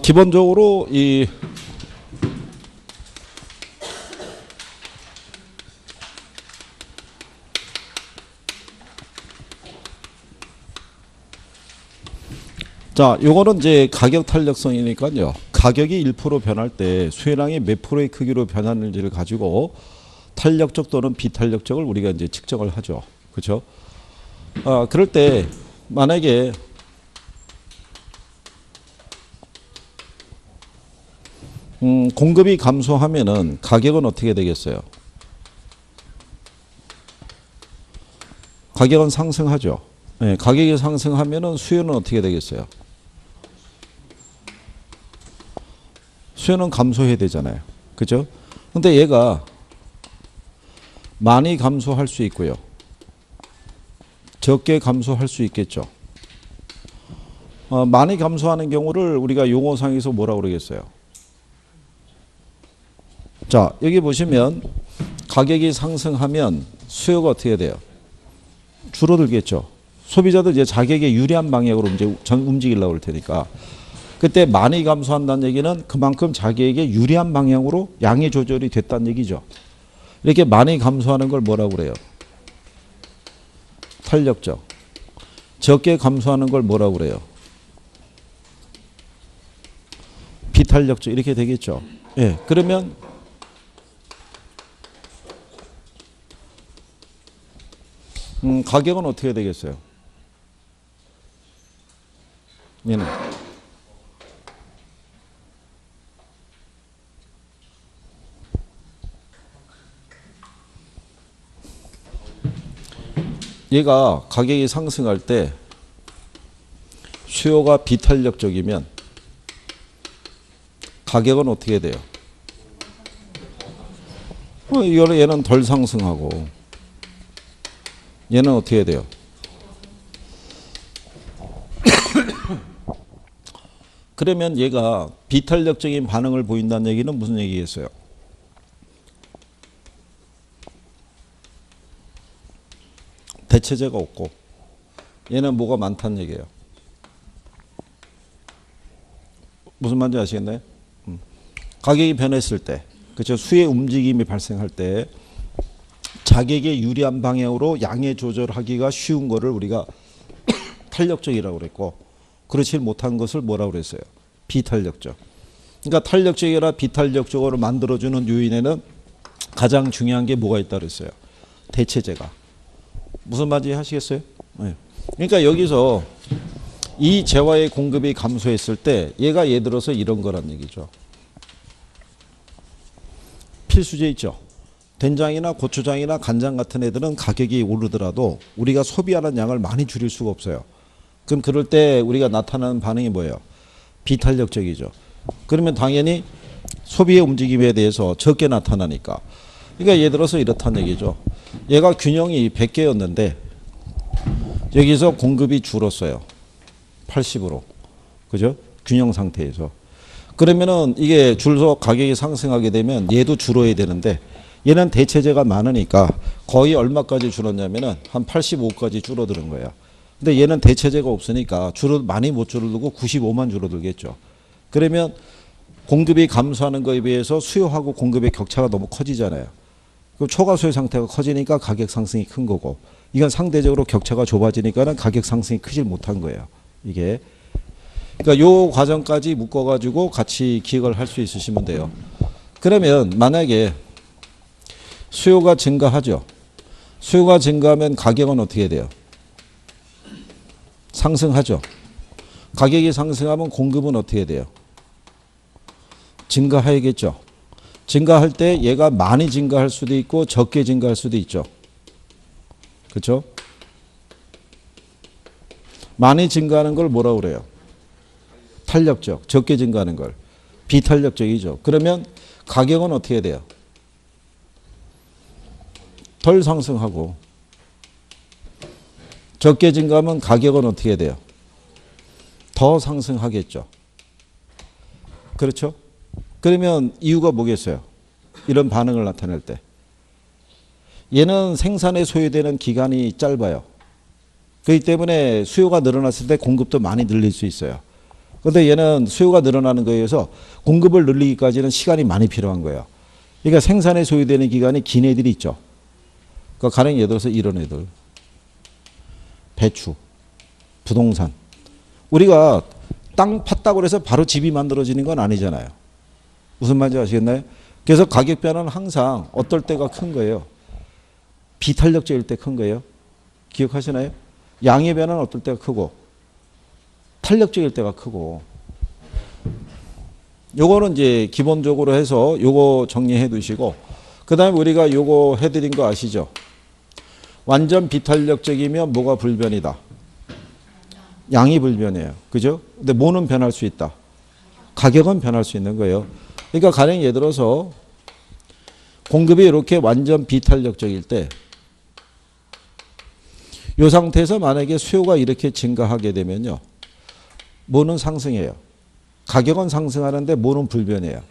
기본적으로 자, 요거는 이제 가격 탄력성이니까요. 가격이 1% 변할 때 수혜량이 몇 프로의 크기로 변하는지를 가지고 탄력적 또는 비탄력적을 우리가 이제 측정을 하죠. 그렇죠? 그럴 때 만약에 공급이 감소하면은 가격은 어떻게 되겠어요? 가격은 상승하죠. 네, 가격이 상승하면은 수요는 어떻게 되겠어요? 수요는 감소해야 되잖아요. 그죠? 근데 얘가 많이 감소할 수 있고요. 적게 감소할 수 있겠죠. 많이 감소하는 경우를 우리가 용어상에서 뭐라고 그러겠어요? 자, 여기 보시면 가격이 상승하면 수요가 어떻게 돼요? 줄어들겠죠. 소비자도 이제 자기에게 유리한 방향으로 이제 움직이려고 할 테니까. 그때 많이 감소한다는 얘기는 그만큼 자기에게 유리한 방향으로 양의 조절이 됐다는 얘기죠. 이렇게 많이 감소하는 걸 뭐라고 그래요? 탄력적. 적게 감소하는 걸 뭐라고 그래요? 비탄력적. 이렇게 되겠죠. 예. 그러면 가격은 어떻게 되겠어요? 얘는 얘가 가격이 상승할 때 수요가 비탄력적이면 가격은 어떻게 돼요? 얘는 덜 상승하고 얘는 어떻게 돼요? 그러면 얘가 비탄력적인 반응을 보인다는 얘기는 무슨 얘기겠어요? 대체제가 없고 얘는 뭐가 많다는 얘기예요. 무슨 말인지 아시겠나요? 가격이 변했을 때, 그렇죠? 수의 움직임이 발생할 때 자기에게 유리한 방향으로 양의 조절하기가 쉬운 거를 우리가 탄력적이라고 그랬고, 그렇지 못한 것을 뭐라고 그랬어요? 비탄력적. 그러니까 탄력적이라 비탄력적으로 만들어주는 요인에는 가장 중요한 게 뭐가 있다 그랬어요? 대체제가. 무슨 말인지 하시겠어요? 네. 그러니까 여기서 이 재화의 공급이 감소했을 때 얘가 예를 들어서 이런 거란 얘기죠. 필수제 있죠. 된장이나 고추장이나 간장 같은 애들은 가격이 오르더라도 우리가 소비하는 양을 많이 줄일 수가 없어요. 그럼 그럴 때 우리가 나타나는 반응이 뭐예요? 비탄력적이죠. 그러면 당연히 소비의 움직임에 대해서 적게 나타나니까. 그러니까 예를 들어서 이렇다는 얘기죠. 얘가 균형이 100개였는데 여기서 공급이 줄었어요. 80으로. 그죠? 균형 상태에서. 그러면은 이게 줄서 가격이 상승하게 되면 얘도 줄어야 되는데 얘는 대체제가 많으니까 거의 얼마까지 줄었냐면은 한 85까지 줄어드는 거예요. 근데 얘는 대체제가 없으니까 많이 못 줄어들고 95만 줄어들겠죠. 그러면 공급이 감소하는 거에 비해서 수요하고 공급의 격차가 너무 커지잖아요. 그 초과수요 상태가 커지니까 가격 상승이 큰 거고, 이건 상대적으로 격차가 좁아지니까는 가격 상승이 크질 못한 거예요. 이게. 그러니까 요 과정까지 묶어가지고 같이 기억을 할 수 있으시면 돼요. 그러면 만약에 수요가 증가하죠. 수요가 증가하면 가격은 어떻게 돼요? 상승하죠. 가격이 상승하면 공급은 어떻게 돼요? 증가해야겠죠. 증가할 때 얘가 많이 증가할 수도 있고 적게 증가할 수도 있죠. 그렇죠? 많이 증가하는 걸 뭐라고 그래요? 탄력적. 적게 증가하는 걸 비탄력적이죠. 그러면 가격은 어떻게 돼요? 덜 상승하고, 적게 증가하면 가격은 어떻게 돼요? 더 상승하겠죠. 그렇죠? 그러면 이유가 뭐겠어요? 이런 반응을 나타낼 때. 얘는 생산에 소요되는 기간이 짧아요. 그렇기 때문에 수요가 늘어났을 때 공급도 많이 늘릴 수 있어요. 그런데 얘는 수요가 늘어나는 거에 의해서 공급을 늘리기까지는 시간이 많이 필요한 거예요. 그러니까 생산에 소요되는 기간이 긴 애들이 있죠. 그러니까 가령 예를 들어서 이런 애들. 배추, 부동산. 우리가 땅 팠다고 해서 바로 집이 만들어지는 건 아니잖아요. 무슨 말인지 아시겠나요? 그래서 가격 변화는 항상 어떨 때가 큰 거예요. 비탄력적일 때 큰 거예요. 기억하시나요? 양의 변화는 어떨 때가 크고 탄력적일 때가 크고. 요거는 이제 기본적으로 해서 요거 정리해 두시고, 그 다음에 우리가 요거 해드린 거 아시죠? 완전 비탄력적이면 뭐가 불변이다? 양이 불변이에요. 그죠? 근데 뭐는 변할 수 있다? 가격은 변할 수 있는 거예요. 그러니까 가령 예를 들어서 공급이 이렇게 완전 비탄력적일 때, 이 상태에서 만약에 수요가 이렇게 증가하게 되면요, 뭐는 상승해요. 가격은 상승하는데 뭐는 불변이에요.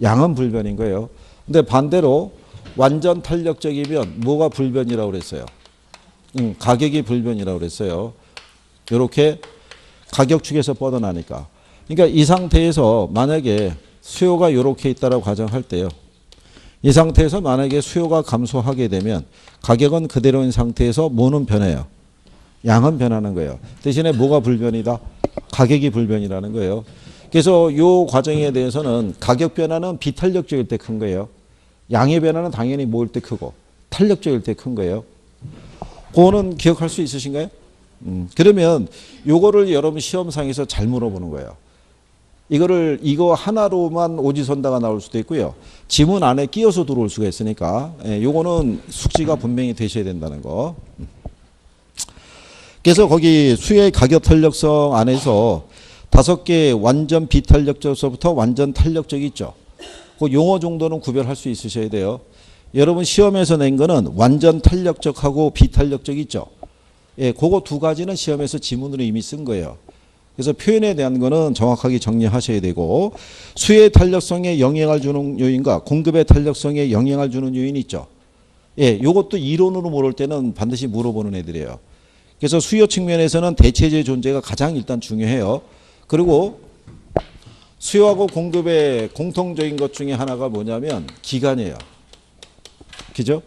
양은 불변인 거예요. 근데 반대로 완전 탄력적이면 뭐가 불변이라고 그랬어요. 가격이 불변이라고 그랬어요. 이렇게 가격 축에서 뻗어나니까. 그러니까 이 상태에서 만약에 수요가 이렇게 있다라고 가정할 때요. 이 상태에서 만약에 수요가 감소하게 되면 가격은 그대로인 상태에서 뭐는 변해요. 양은 변하는 거예요. 대신에 뭐가 불변이다? 가격이 불변이라는 거예요. 그래서 이 과정에 대해서는 가격 변화는 비탄력적일 때 큰 거예요. 양의 변화는 당연히 모일 때 크고 탄력적일 때 큰 거예요. 그거는 기억할 수 있으신가요? 그러면 요거를 여러분 시험상에서 잘 물어보는 거예요. 이거 하나로만 오지선다가 나올 수도 있고요. 지문 안에 끼어서 들어올 수가 있으니까 요거는 숙지가 분명히 되셔야 된다는 거. 그래서 거기 수요의 가격 탄력성 안에서 5개 완전 비탄력적서부터 완전 탄력적이 있죠. 그 용어 정도는 구별할 수 있으셔야 돼요. 여러분 시험에서 낸 거는 완전 탄력적하고 비탄력적 있죠. 예, 그거 두 가지는 시험에서 지문으로 이미 쓴 거예요. 그래서 표현에 대한 거는 정확하게 정리하셔야 되고, 수요의 탄력성에 영향을 주는 요인과 공급의 탄력성에 영향을 주는 요인이 있죠. 예, 요것도 이론으로 물을 때는 반드시 물어보는 애들이에요. 그래서 수요 측면에서는 대체제의 존재가 가장 일단 중요해요. 그리고 수요하고 공급의 공통적인 것 중에 하나가 뭐냐면 기간이에요. 그죠?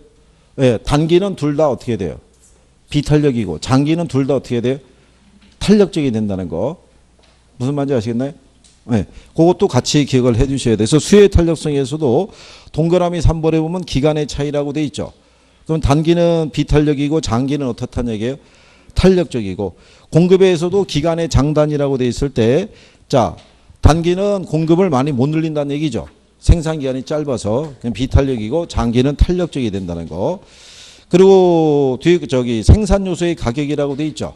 예, 단기는 둘 다 어떻게 돼요? 비탄력이고, 장기는 둘 다 어떻게 돼요? 탄력적이 된다는 거. 무슨 말인지 아시겠나요? 네. 그것도 같이 기억을 해 주셔야 돼요. 그래서 수요의 탄력성에서도 동그라미 3번에 보면 기간의 차이라고 돼 있죠. 그럼 단기는 비탄력이고 장기는 어떻다는 얘기예요? 탄력적이고, 공급에서도 기간의 장단이라고 돼 있을 때, 자, 단기는 공급을 많이 못 늘린다는 얘기죠. 생산 기간이 짧아서 그냥 비탄력이고, 장기는 탄력적이 된다는 거. 그리고 뒤에 생산 요소의 가격이라고 돼 있죠.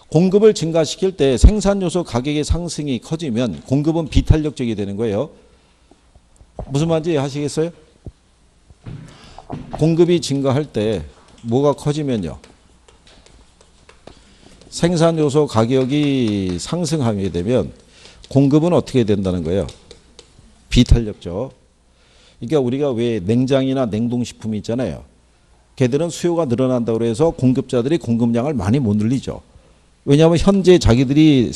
공급을 증가시킬 때 생산 요소 가격의 상승이 커지면 공급은 비탄력적이 되는 거예요. 무슨 말인지 아시겠어요? 공급이 증가할 때 뭐가 커지면요, 생산 요소 가격이 상승하게 되면 공급은 어떻게 된다는 거예요? 비탄력적. 그러니까 우리가 왜 냉장이나 냉동식품이 있잖아요. 걔들은 수요가 늘어난다고 해서 공급자들이 공급량을 많이 못 늘리죠. 왜냐하면 현재 자기들이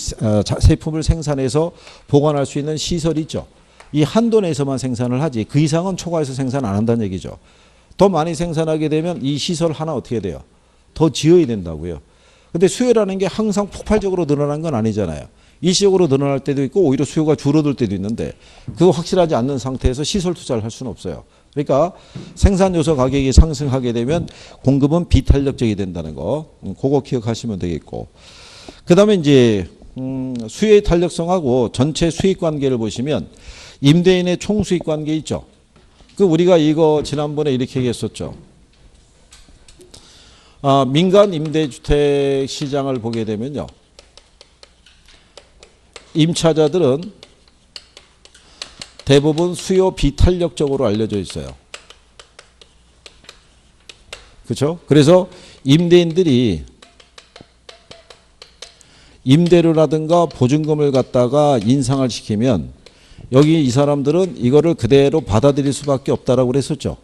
제품을 생산해서 보관할 수 있는 시설이 있죠. 이 한도 내에서만 생산을 하지 그 이상은 초과해서 생산 안 한다는 얘기죠. 더 많이 생산하게 되면 이 시설 하나 어떻게 돼요? 더 지어야 된다고요. 근데 수요라는 게 항상 폭발적으로 늘어난 건 아니잖아요. 일시적으로 늘어날 때도 있고 오히려 수요가 줄어들 때도 있는데 그거 확실하지 않는 상태에서 시설 투자를 할 수는 없어요. 그러니까 생산 요소 가격이 상승하게 되면 공급은 비탄력적이 된다는 거, 그거 기억하시면 되겠고, 그 다음에 이제 수요의 탄력성하고 전체 수익 관계를 보시면 임대인의 총 수익 관계 있죠. 그 우리가 이거 지난번에 이렇게 얘기했었죠. 민간 임대주택 시장을 보게 되면요, 임차자들은 대부분 수요 비탄력적으로 알려져 있어요. 그렇죠? 그래서 임대인들이 임대료라든가 보증금을 갖다가 인상을 시키면 여기 이 사람들은 이거를 그대로 받아들일 수밖에 없다라고 그랬었죠.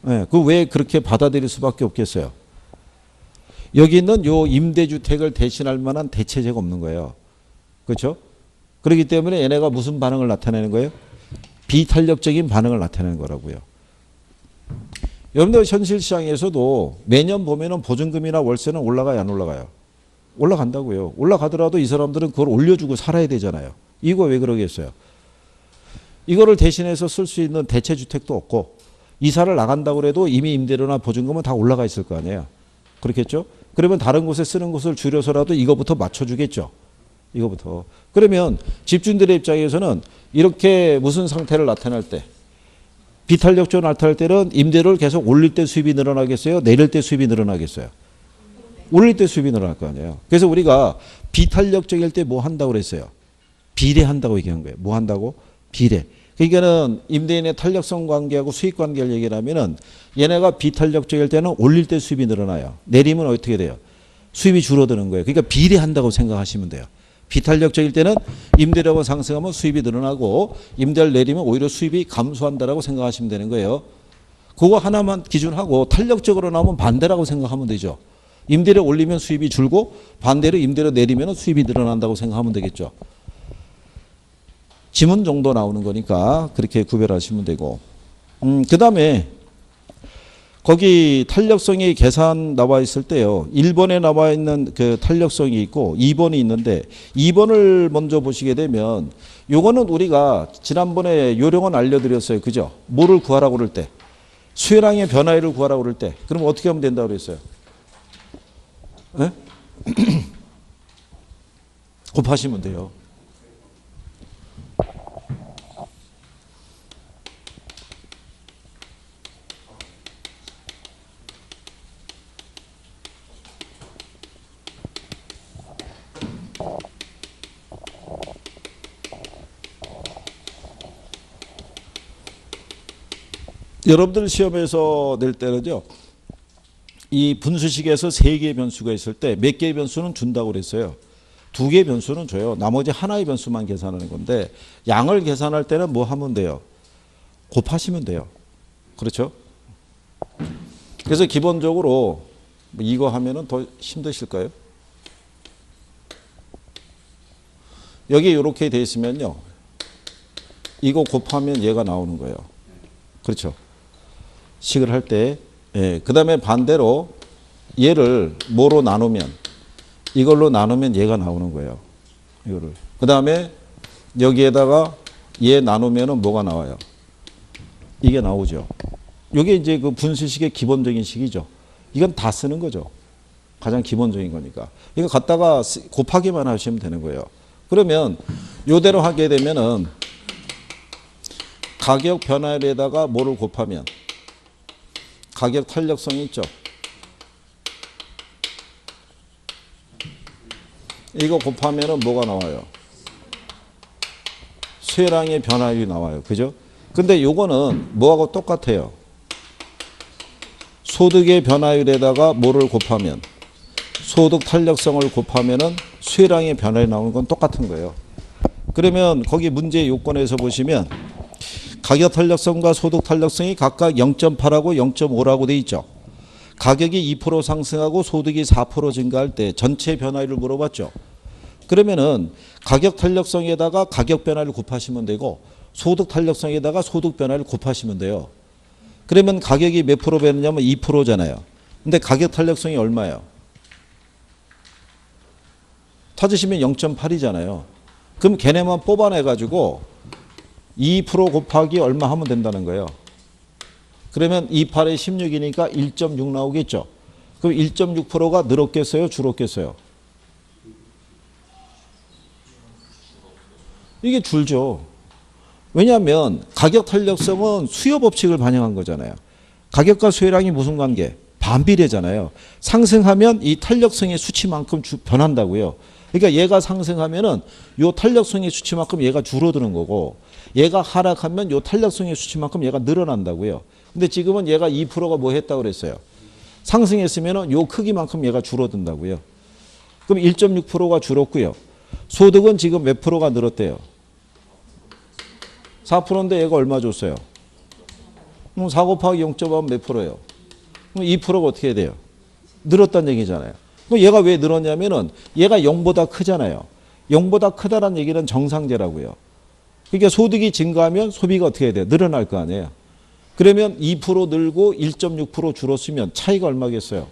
네, 그 왜 그렇게 받아들일 수밖에 없겠어요? 여기 있는 요 임대주택을 대신할 만한 대체제가 없는 거예요. 그렇죠? 그렇기 때문에 얘네가 무슨 반응을 나타내는 거예요? 비탄력적인 반응을 나타내는 거라고요. 여러분들 현실 시장에서도 매년 보면은 보증금이나 월세는 올라가요, 안 올라가요? 올라간다고요. 올라가더라도 이 사람들은 그걸 올려주고 살아야 되잖아요. 이거 왜 그러겠어요? 이거를 대신해서 쓸 수 있는 대체주택도 없고 이사를 나간다고 해도 이미 임대료나 보증금은 다 올라가 있을 거 아니에요. 그렇겠죠? 그러면 다른 곳에 쓰는 곳을 줄여서라도 이거부터 맞춰주겠죠. 이거부터. 그러면 집주인들의 입장에서는 이렇게 무슨 상태를 나타낼 때 비탄력적으로 나타날 때는 임대료를 계속 올릴 때 수입이 늘어나겠어요? 내릴 때 수입이 늘어나겠어요? 올릴 때 수입이 늘어날 거 아니에요. 그래서 우리가 비탄력적일 때 뭐 한다고 그랬어요? 비례한다고 얘기한 거예요. 뭐 한다고? 비례. 그러니까는 임대인의 탄력성 관계하고 수익 관계를 얘기를 하면은 얘네가 비탄력적일 때는 올릴 때 수입이 늘어나요. 내리면 어떻게 돼요? 수입이 줄어드는 거예요. 그러니까 비례한다고 생각하시면 돼요. 비탄력적일 때는 임대료가 상승하면 수입이 늘어나고 임대를 내리면 오히려 수입이 감소한다라고 생각하시면 되는 거예요. 그거 하나만 기준하고 탄력적으로 나오면 반대라고 생각하면 되죠. 임대료 올리면 수입이 줄고 반대로 임대료 내리면 수입이 늘어난다고 생각하면 되겠죠. 지문 정도 나오는 거니까 그렇게 구별하시면 되고. 그 다음에 거기 탄력성이 계산 나와 있을 때요. 1번에 나와 있는 그 탄력성이 있고 2번이 있는데 2번을 먼저 보시게 되면 요거는 우리가 지난번에 요령은 알려드렸어요. 그죠? 뭐를 구하라고 그럴 때? 수혜량의 변화율을 구하라고 그럴 때. 그럼 어떻게 하면 된다고 그랬어요? 네? 곱하시면 돼요. 여러분들 시험에서 낼 때는요. 이 분수식에서 3개의 변수가 있을 때 몇 개의 변수는 준다고 그랬어요. 2개의 변수는 줘요. 나머지 하나의 변수만 계산하는 건데 양을 계산할 때는 뭐 하면 돼요? 곱하시면 돼요. 그렇죠? 그래서 기본적으로 이거 하면은 더 힘드실까요? 여기 이렇게 돼 있으면요. 이거 곱하면 얘가 나오는 거예요. 그렇죠? 식을 할 때. 예, 그 다음에 반대로 얘를 뭐로 나누면 이걸로 나누면 얘가 나오는 거예요. 이거를. 그 다음에 여기에다가 얘 나누면은 뭐가 나와요? 이게 나오죠. 이게 이제 그 분수식의 기본적인 식이죠. 이건 다 쓰는 거죠. 가장 기본적인 거니까. 이거 갖다가 곱하기만 하시면 되는 거예요. 그러면 요대로 하게 되면은 가격 변화율에다가 뭐를 곱하면 가격 탄력성이 있죠. 이거 곱하면은 뭐가 나와요? 수혜량의 변화율이 나와요. 그죠? 근데 요거는 뭐하고 똑같아요? 소득의 변화율에다가 뭐를 곱하면 소득 탄력성을 곱하면은 수혜량의 변화율이 나오는 건 똑같은 거예요. 그러면 거기 문제 요건에서 보시면 가격 탄력성과 소득 탄력성이 각각 0.8하고 0.5라고 돼 있죠. 가격이 2% 상승하고 소득이 4% 증가할 때 전체 변화율을 물어봤죠. 그러면은 가격 탄력성에다가 가격 변화를 곱하시면 되고 소득 탄력성에다가 소득 변화를 곱하시면 돼요. 그러면 가격이 몇 프로 변하냐면 2%잖아요. 근데 가격 탄력성이 얼마예요? 찾으시면 0.8이잖아요. 그럼 걔네만 뽑아내가지고 2% 곱하기 얼마 하면 된다는 거예요. 그러면 28에 16이니까 1.6 나오겠죠. 그럼 1.6%가 늘었겠어요? 줄었겠어요? 이게 줄죠. 왜냐하면 가격 탄력성은 수요 법칙을 반영한 거잖아요. 가격과 수혜량이 무슨 관계? 반비례잖아요. 상승하면 이 탄력성의 수치만큼 변한다고요. 그러니까 얘가 상승하면은 요 탄력성의 수치만큼 얘가 줄어드는 거고 얘가 하락하면 요 탄력성의 수치만큼 얘가 늘어난다고요. 근데 지금은 얘가 2%가 뭐 했다고 그랬어요? 상승했으면은 요 크기만큼 얘가 줄어든다고요. 그럼 1.6%가 줄었고요. 소득은 지금 몇 프로가 늘었대요? 4%인데 얘가 얼마 줬어요? 그럼 4 곱하기 0.5면 몇 프로예요? 그럼 2%가 어떻게 돼요? 늘었다는 얘기잖아요. 그럼 얘가 왜 늘었냐면은 얘가 0보다 크잖아요. 0보다 크다라는 얘기는 정상제라고요. 그러니까 소득이 증가하면 소비가 어떻게 해야 돼요? 늘어날 거 아니에요. 그러면 2% 늘고 1.6% 줄었으면 차이가 얼마겠어요?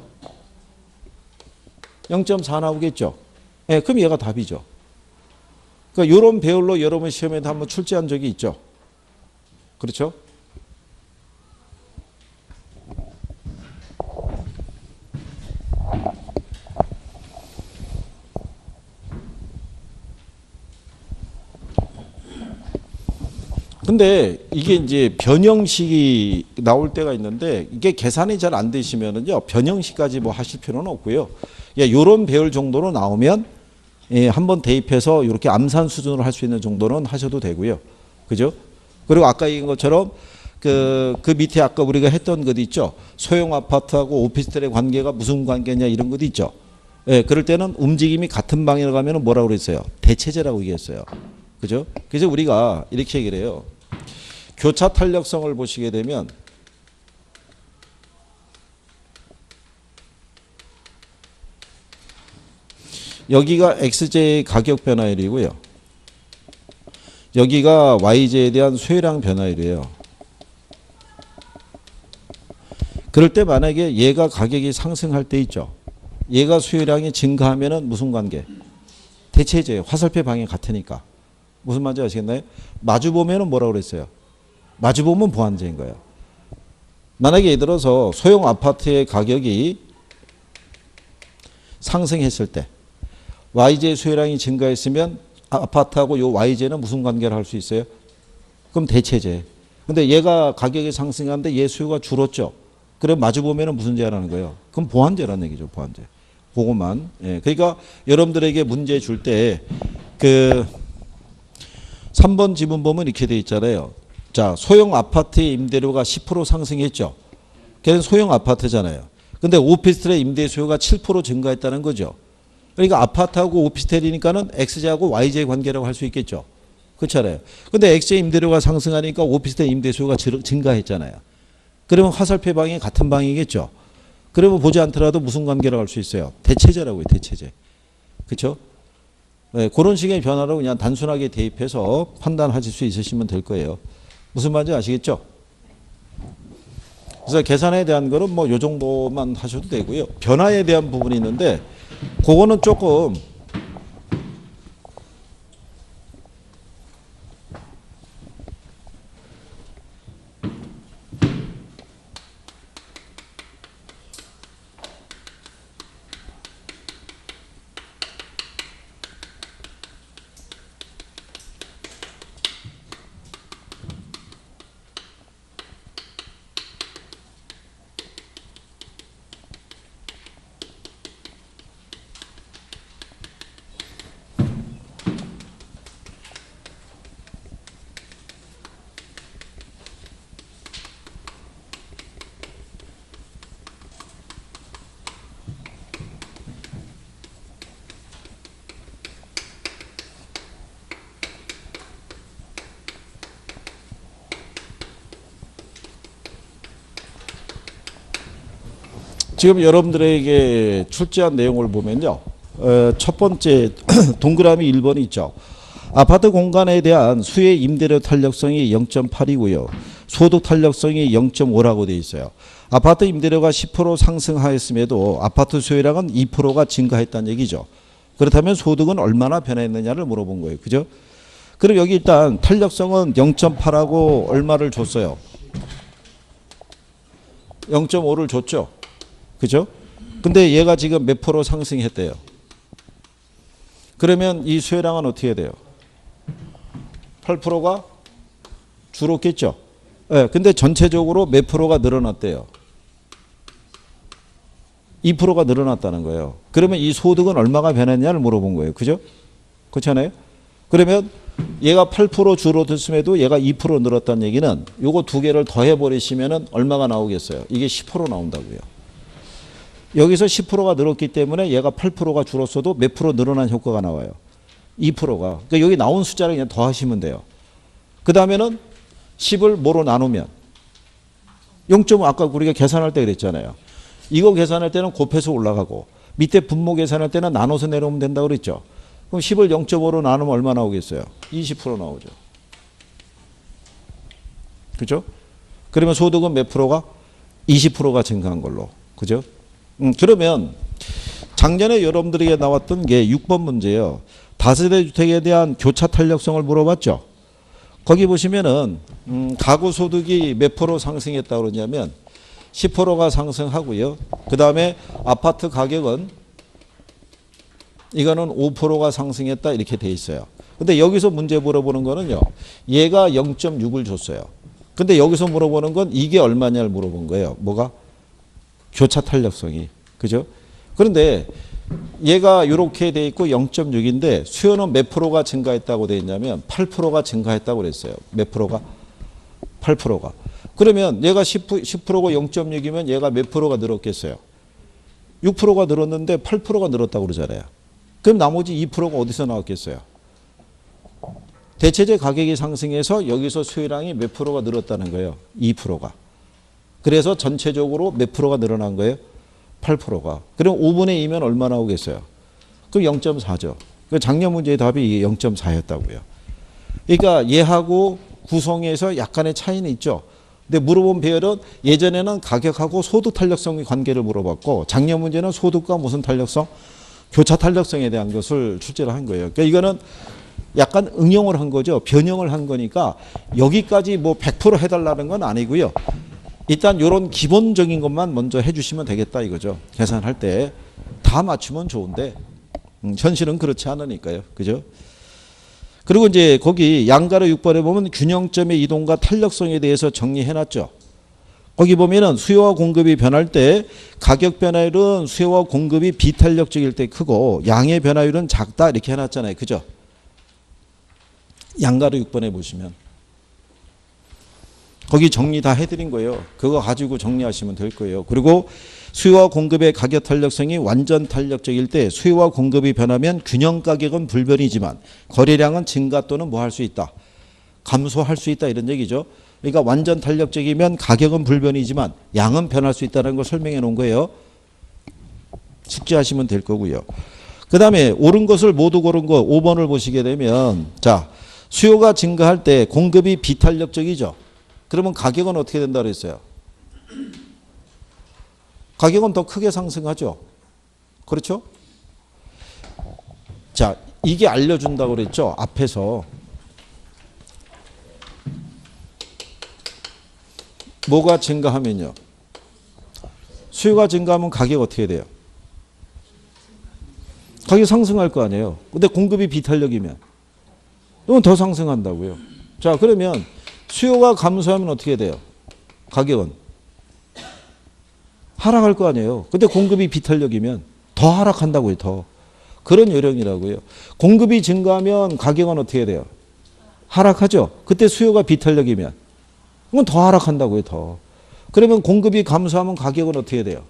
0.4 나오겠죠. 예, 그럼 얘가 답이죠. 그러니까 이런 배열로 여러분 시험에도 한번 출제한 적이 있죠. 그렇죠? 근데 이게 이제 변형식이 나올 때가 있는데 이게 계산이 잘 안 되시면은요 변형식까지 뭐 하실 필요는 없고요. 예, 요런 배열 정도로 나오면 예, 한번 대입해서 이렇게 암산 수준으로 할 수 있는 정도는 하셔도 되고요. 그죠? 그리고 아까 얘기한 것처럼 그 밑에 아까 우리가 했던 것 있죠. 소형 아파트하고 오피스텔의 관계가 무슨 관계냐 이런 것 있죠. 예, 그럴 때는 움직임이 같은 방향으로 가면 뭐라고 그랬어요? 대체제라고 얘기했어요. 그죠? 그래서 우리가 이렇게 얘기를 해요. 교차 탄력성을 보시게 되면 여기가 XJ의 가격 변화율이고요. 여기가 YJ에 대한 수혜량 변화율이에요. 그럴 때 만약에 얘가 가격이 상승할 때 있죠. 얘가 수혜량이 증가하면은 무슨 관계? 대체제예요. 화살표 방향이 같으니까. 무슨 말인지 아시겠나요? 마주 보면은 뭐라고 그랬어요? 마주 보면 보완제인 거예요. 만약에 예를 들어서 소형 아파트의 가격이 상승했을 때 YJ 수혜량이 증가했으면 아파트하고 요 YJ는 무슨 관계를 할 수 있어요? 그럼 대체제. 근데 얘가 가격이 상승하는데 얘 수요가 줄었죠. 그럼 마주 보면은 무슨 제라는 거예요? 그럼 보완제라는 얘기죠. 보완제. 그것만. 예. 그러니까 여러분들에게 문제 줄 때 그 3번 지문 보면 이렇게 돼 있잖아요. 자, 소형 아파트의 임대료가 10% 상승했죠. 걔는 소형 아파트잖아요. 근데 오피스텔의 임대 수요가 7% 증가했다는 거죠. 그러니까 아파트하고 오피스텔이니까는 XJ하고 YJ 관계라고 할 수 있겠죠. 그렇잖아요. 근데 XJ 임대료가 상승하니까 오피스텔 임대 수요가 증가했잖아요. 그러면 화살표 방향이 같은 방향이겠죠. 그러면 보지 않더라도 무슨 관계라고 할 수 있어요? 대체제라고요. 대체제. 그렇죠? 네, 그런 식의 변화로 그냥 단순하게 대입해서 판단하실 수 있으시면 될 거예요. 무슨 말인지 아시겠죠? 그래서 계산에 대한 거는 뭐 요 정도만 하셔도 되고요. 변화에 대한 부분이 있는데 그거는 조금 지금 여러분들에게 출제한 내용을 보면요. 첫 번째 동그라미 1번이 있죠. 아파트 공간에 대한 수의 임대료 탄력성이 0.8이고요. 소득 탄력성이 0.5라고 되어 있어요. 아파트 임대료가 10% 상승하였음에도 아파트 수요량은 2%가 증가했다는 얘기죠. 그렇다면 소득은 얼마나 변했느냐를 물어본 거예요. 그죠? 그럼 여기 일단 탄력성은 0.8하고 얼마를 줬어요? 0.5를 줬죠. 그죠? 근데 얘가 지금 몇 프로 상승했대요. 그러면 이 수요량은 어떻게 돼요? 8%가 줄었겠죠. 네, 근데 전체적으로 몇 프로가 늘어났대요? 2%가 늘어났다는 거예요. 그러면 이 소득은 얼마가 변했냐를 물어본 거예요. 그죠? 그렇잖아요? 그러면 얘가 8% 줄어들음에도 얘가 2% 늘었다는 얘기는 요거 두 개를 더해버리시면 얼마가 나오겠어요? 이게 10% 나온다고요. 여기서 10%가 늘었기 때문에 얘가 8%가 줄었어도 몇 프로 늘어난 효과가 나와요? 2%가. 그러니까 여기 나온 숫자를 그냥 더하시면 돼요. 그 다음에는 10을 뭐로 나누면 0.5 아까 우리가 계산할 때 그랬잖아요. 이거 계산할 때는 곱해서 올라가고 밑에 분모 계산할 때는 나눠서 내려오면 된다고 그랬죠. 그럼 10을 0.5로 나누면 얼마 나오겠어요? 20% 나오죠. 그죠? 그러면 소득은 몇 프로가? 20%가 증가한 걸로. 그죠? 그러면 작년에 여러분들에게 나왔던 게 6번 문제예요. 다세대 주택에 대한 교차 탄력성을 물어봤죠. 거기 보시면은 가구 소득이 몇 프로 상승했다고 그러냐면 10%가 상승하고요. 그 다음에 아파트 가격은 이거는 5%가 상승했다 이렇게 돼 있어요. 근데 여기서 문제 물어보는 거는요. 얘가 0.6을 줬어요. 근데 여기서 물어보는 건 이게 얼마냐를 물어본 거예요. 뭐가? 교차 탄력성이. 그죠? 그런데 얘가 이렇게 돼 있고 0.6인데 수요는 몇 프로가 증가했다고 돼 있냐면 8%가 증가했다고 그랬어요. 몇 프로가? 8%가. 그러면 얘가 10%고 0.6이면 얘가 몇 프로가 늘었겠어요? 6%가 늘었는데 8%가 늘었다고 그러잖아요. 그럼 나머지 2%가 어디서 나왔겠어요? 대체재 가격이 상승해서 여기서 수요량이 몇 프로가 늘었다는 거예요? 2%가. 그래서 전체적으로 몇 프로가 늘어난 거예요? 8%가. 그럼 5분의 2면 얼마 나오겠어요? 그럼 0.4죠. 작년 문제의 답이 이게 0.4였다고요. 그러니까 얘하고 구성에서 약간의 차이는 있죠. 근데 물어본 배열은 예전에는 가격하고 소득 탄력성의 관계를 물어봤고 작년 문제는 소득과 무슨 탄력성? 교차 탄력성에 대한 것을 출제를 한 거예요. 그러니까 이거는 약간 응용을 한 거죠. 변형을 한 거니까 여기까지 뭐 100% 해달라는 건 아니고요. 일단 이런 기본적인 것만 먼저 해주시면 되겠다 이거죠. 계산할 때 다 맞추면 좋은데 현실은 그렇지 않으니까요. 그죠? 그리고 이제 거기 양가로 6번에 보면 균형점의 이동과 탄력성에 대해서 정리해놨죠. 거기 보면은 수요와 공급이 변할 때 가격 변화율은 수요와 공급이 비탄력적일 때 크고 양의 변화율은 작다 이렇게 해놨잖아요. 그죠? 양가로 6번에 보시면 거기 정리 다 해드린 거예요. 그거 가지고 정리하시면 될 거예요. 그리고 수요와 공급의 가격 탄력성이 완전 탄력적일 때 수요와 공급이 변하면 균형 가격은 불변이지만 거래량은 증가 또는 뭐 할 수 있다. 감소할 수 있다 이런 얘기죠. 그러니까 완전 탄력적이면 가격은 불변이지만 양은 변할 수 있다는 걸 설명해 놓은 거예요. 숙지하시면 될 거고요. 그 다음에 옳은 것을 모두 고른 거 5번을 보시게 되면 자 수요가 증가할 때 공급이 비탄력적이죠. 그러면 가격은 어떻게 된다 그랬어요? 가격은 더 크게 상승하죠. 그렇죠? 자, 이게 알려준다고 그랬죠. 앞에서. 뭐가 증가하면요. 수요가 증가하면 가격 어떻게 돼요? 가격 상승할 거 아니에요. 근데 공급이 비탄력이면 이건 더 상승한다고요. 자, 그러면 수요가 감소하면 어떻게 돼요? 가격은 하락할 거 아니에요. 근데 공급이 비탄력이면 더 하락한다고요. 더. 그런 요령이라고요. 공급이 증가하면 가격은 어떻게 돼요? 하락하죠. 그때 수요가 비탄력이면 그건 더 하락한다고요. 더. 그러면 공급이 감소하면 가격은 어떻게 돼요?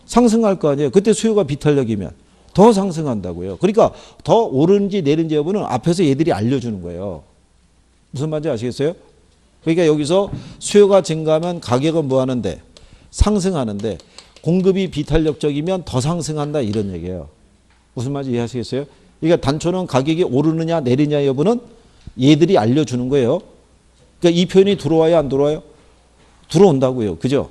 상승할 거 아니에요. 그때 수요가 비탄력이면 더 상승한다고요. 그러니까 더 오르는지 내리는지 여부는 앞에서 얘들이 알려주는 거예요. 무슨 말인지 아시겠어요? 그러니까 여기서 수요가 증가하면 가격은 뭐 하는데? 상승하는데 공급이 비탄력적이면 더 상승한다 이런 얘기예요. 무슨 말인지 이해하시겠어요? 그러니까 단초는 가격이 오르느냐 내리냐 여부는 얘들이 알려주는 거예요. 그러니까 이 표현이 들어와요 안 들어와요? 들어온다고요. 그죠?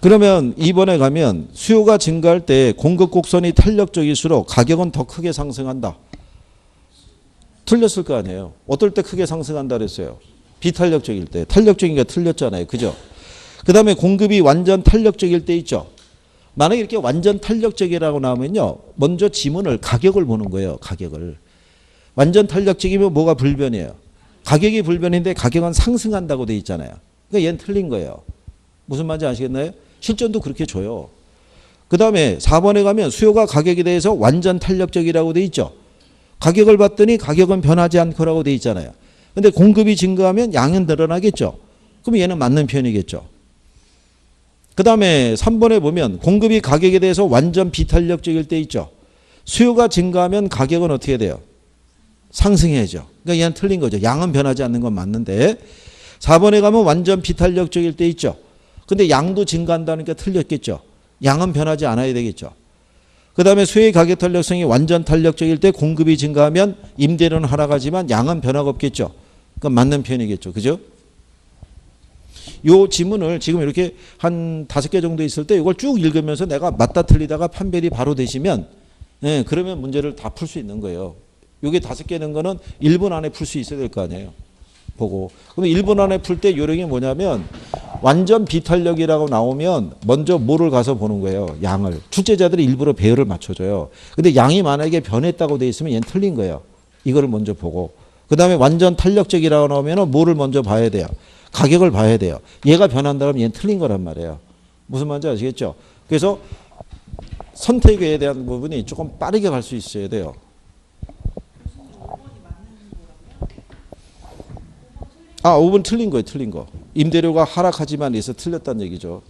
그러면 2번에 가면 수요가 증가할 때 공급 곡선이 탄력적일수록 가격은 더 크게 상승한다. 틀렸을 거 아니에요. 어떨 때 크게 상승한다 그랬어요? 비탄력적일 때. 탄력적인 게 틀렸잖아요. 그죠? 그 다음에 공급이 완전 탄력적일 때 있죠. 만약에 이렇게 완전 탄력적이라고 나오면요. 먼저 지문을 가격을 보는 거예요. 가격을. 완전 탄력적이면 뭐가 불변이에요? 가격이 불변인데 가격은 상승한다고 돼 있잖아요. 그러니까 얘는 틀린 거예요. 무슨 말인지 아시겠나요? 실전도 그렇게 줘요. 그 다음에 4번에 가면 수요가 가격에 대해서 완전 탄력적이라고 돼 있죠. 가격을 봤더니 가격은 변하지 않고라고 돼 있잖아요. 근데 공급이 증가하면 양은 늘어나겠죠. 그럼 얘는 맞는 편이겠죠. 그 다음에 3번에 보면 공급이 가격에 대해서 완전 비탄력적일 때 있죠. 수요가 증가하면 가격은 어떻게 돼요? 상승해야죠. 그러니까 얘는 틀린 거죠. 양은 변하지 않는 건 맞는데 4번에 가면 완전 비탄력적일 때 있죠. 근데 양도 증가한다니까 틀렸겠죠. 양은 변하지 않아야 되겠죠. 그 다음에 수요의 가격 탄력성이 완전 탄력적일 때 공급이 증가하면 임대료는 하락하지만 양은 변화가 없겠죠. 그러니까 맞는 표현이겠죠. 그죠? 요 지문을 지금 이렇게 한 5개 정도 있을 때 이걸 쭉 읽으면서 내가 맞다 틀리다가 판별이 바로 되시면 예, 그러면 문제를 다 풀 수 있는 거예요. 요게 5개는 거는 1분 안에 풀 수 있어야 될 거 아니에요. 보고. 그럼 1분 안에 풀 때 요령이 뭐냐면 완전 비탄력이라고 나오면 먼저 뭐를 가서 보는 거예요. 양을. 출제자들이 일부러 배열을 맞춰줘요. 근데 양이 만약에 변했다고 돼 있으면 얘는 틀린 거예요. 이거를 먼저 보고. 그 다음에 완전 탄력적이라고 나오면 뭐를 먼저 봐야 돼요. 가격을 봐야 돼요. 얘가 변한다면 얘는 틀린 거란 말이에요. 무슨 말인지 아시겠죠? 그래서 선택에 대한 부분이 조금 빠르게 갈 수 있어야 돼요. 아, 5번 틀린 거예요. 틀린 거. 임대료가 하락하지만 해서 틀렸다는 얘기죠.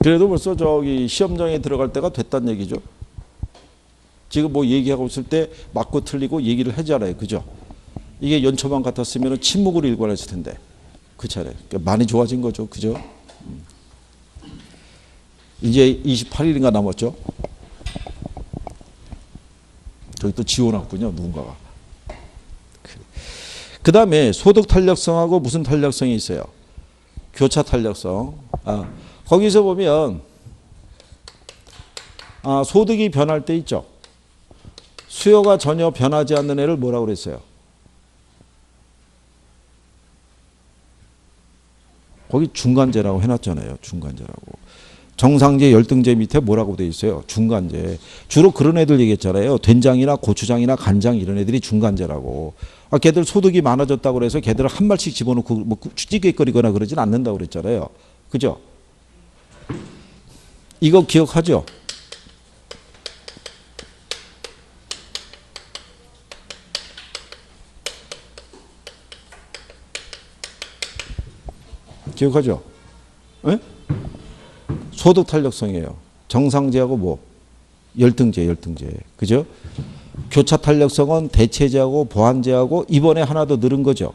그래도 벌써 저기 시험장에 들어갈 때가 됐다는 얘기죠. 지금 뭐 얘기하고 있을 때 맞고 틀리고 얘기를 하잖아요. 그죠? 이게 연초만 같았으면 침묵으로 일관했을 텐데. 그 차례. 그러니까 많이 좋아진 거죠. 그죠? 이제 28일인가 남았죠. 저기 또 지워놨군요. 누군가가. 그 다음에 소득 탄력성하고 무슨 탄력성이 있어요? 교차 탄력성. 거기서 보면 소득이 변할 때 있죠. 수요가 전혀 변하지 않는 애를 뭐라고 그랬어요? 거기 중간재라고 해놨잖아요. 중간재라고. 정상재, 열등재 밑에 뭐라고 돼 있어요? 중간재. 주로 그런 애들 얘기했잖아요. 된장이나 고추장이나 간장 이런 애들이 중간재라고. 걔들 소득이 많아졌다고 그래서 걔들을 한 발씩 집어넣고 뭐 찌개거리거나 그러진 않는다고 그랬잖아요. 그죠? 이거 기억하죠? 기억하죠? 에? 소득 탄력성이에요. 정상재하고 뭐? 열등재. 그죠? 교차 탄력성은 대체재하고 보완재하고 이번에 하나 더 늘은 거죠.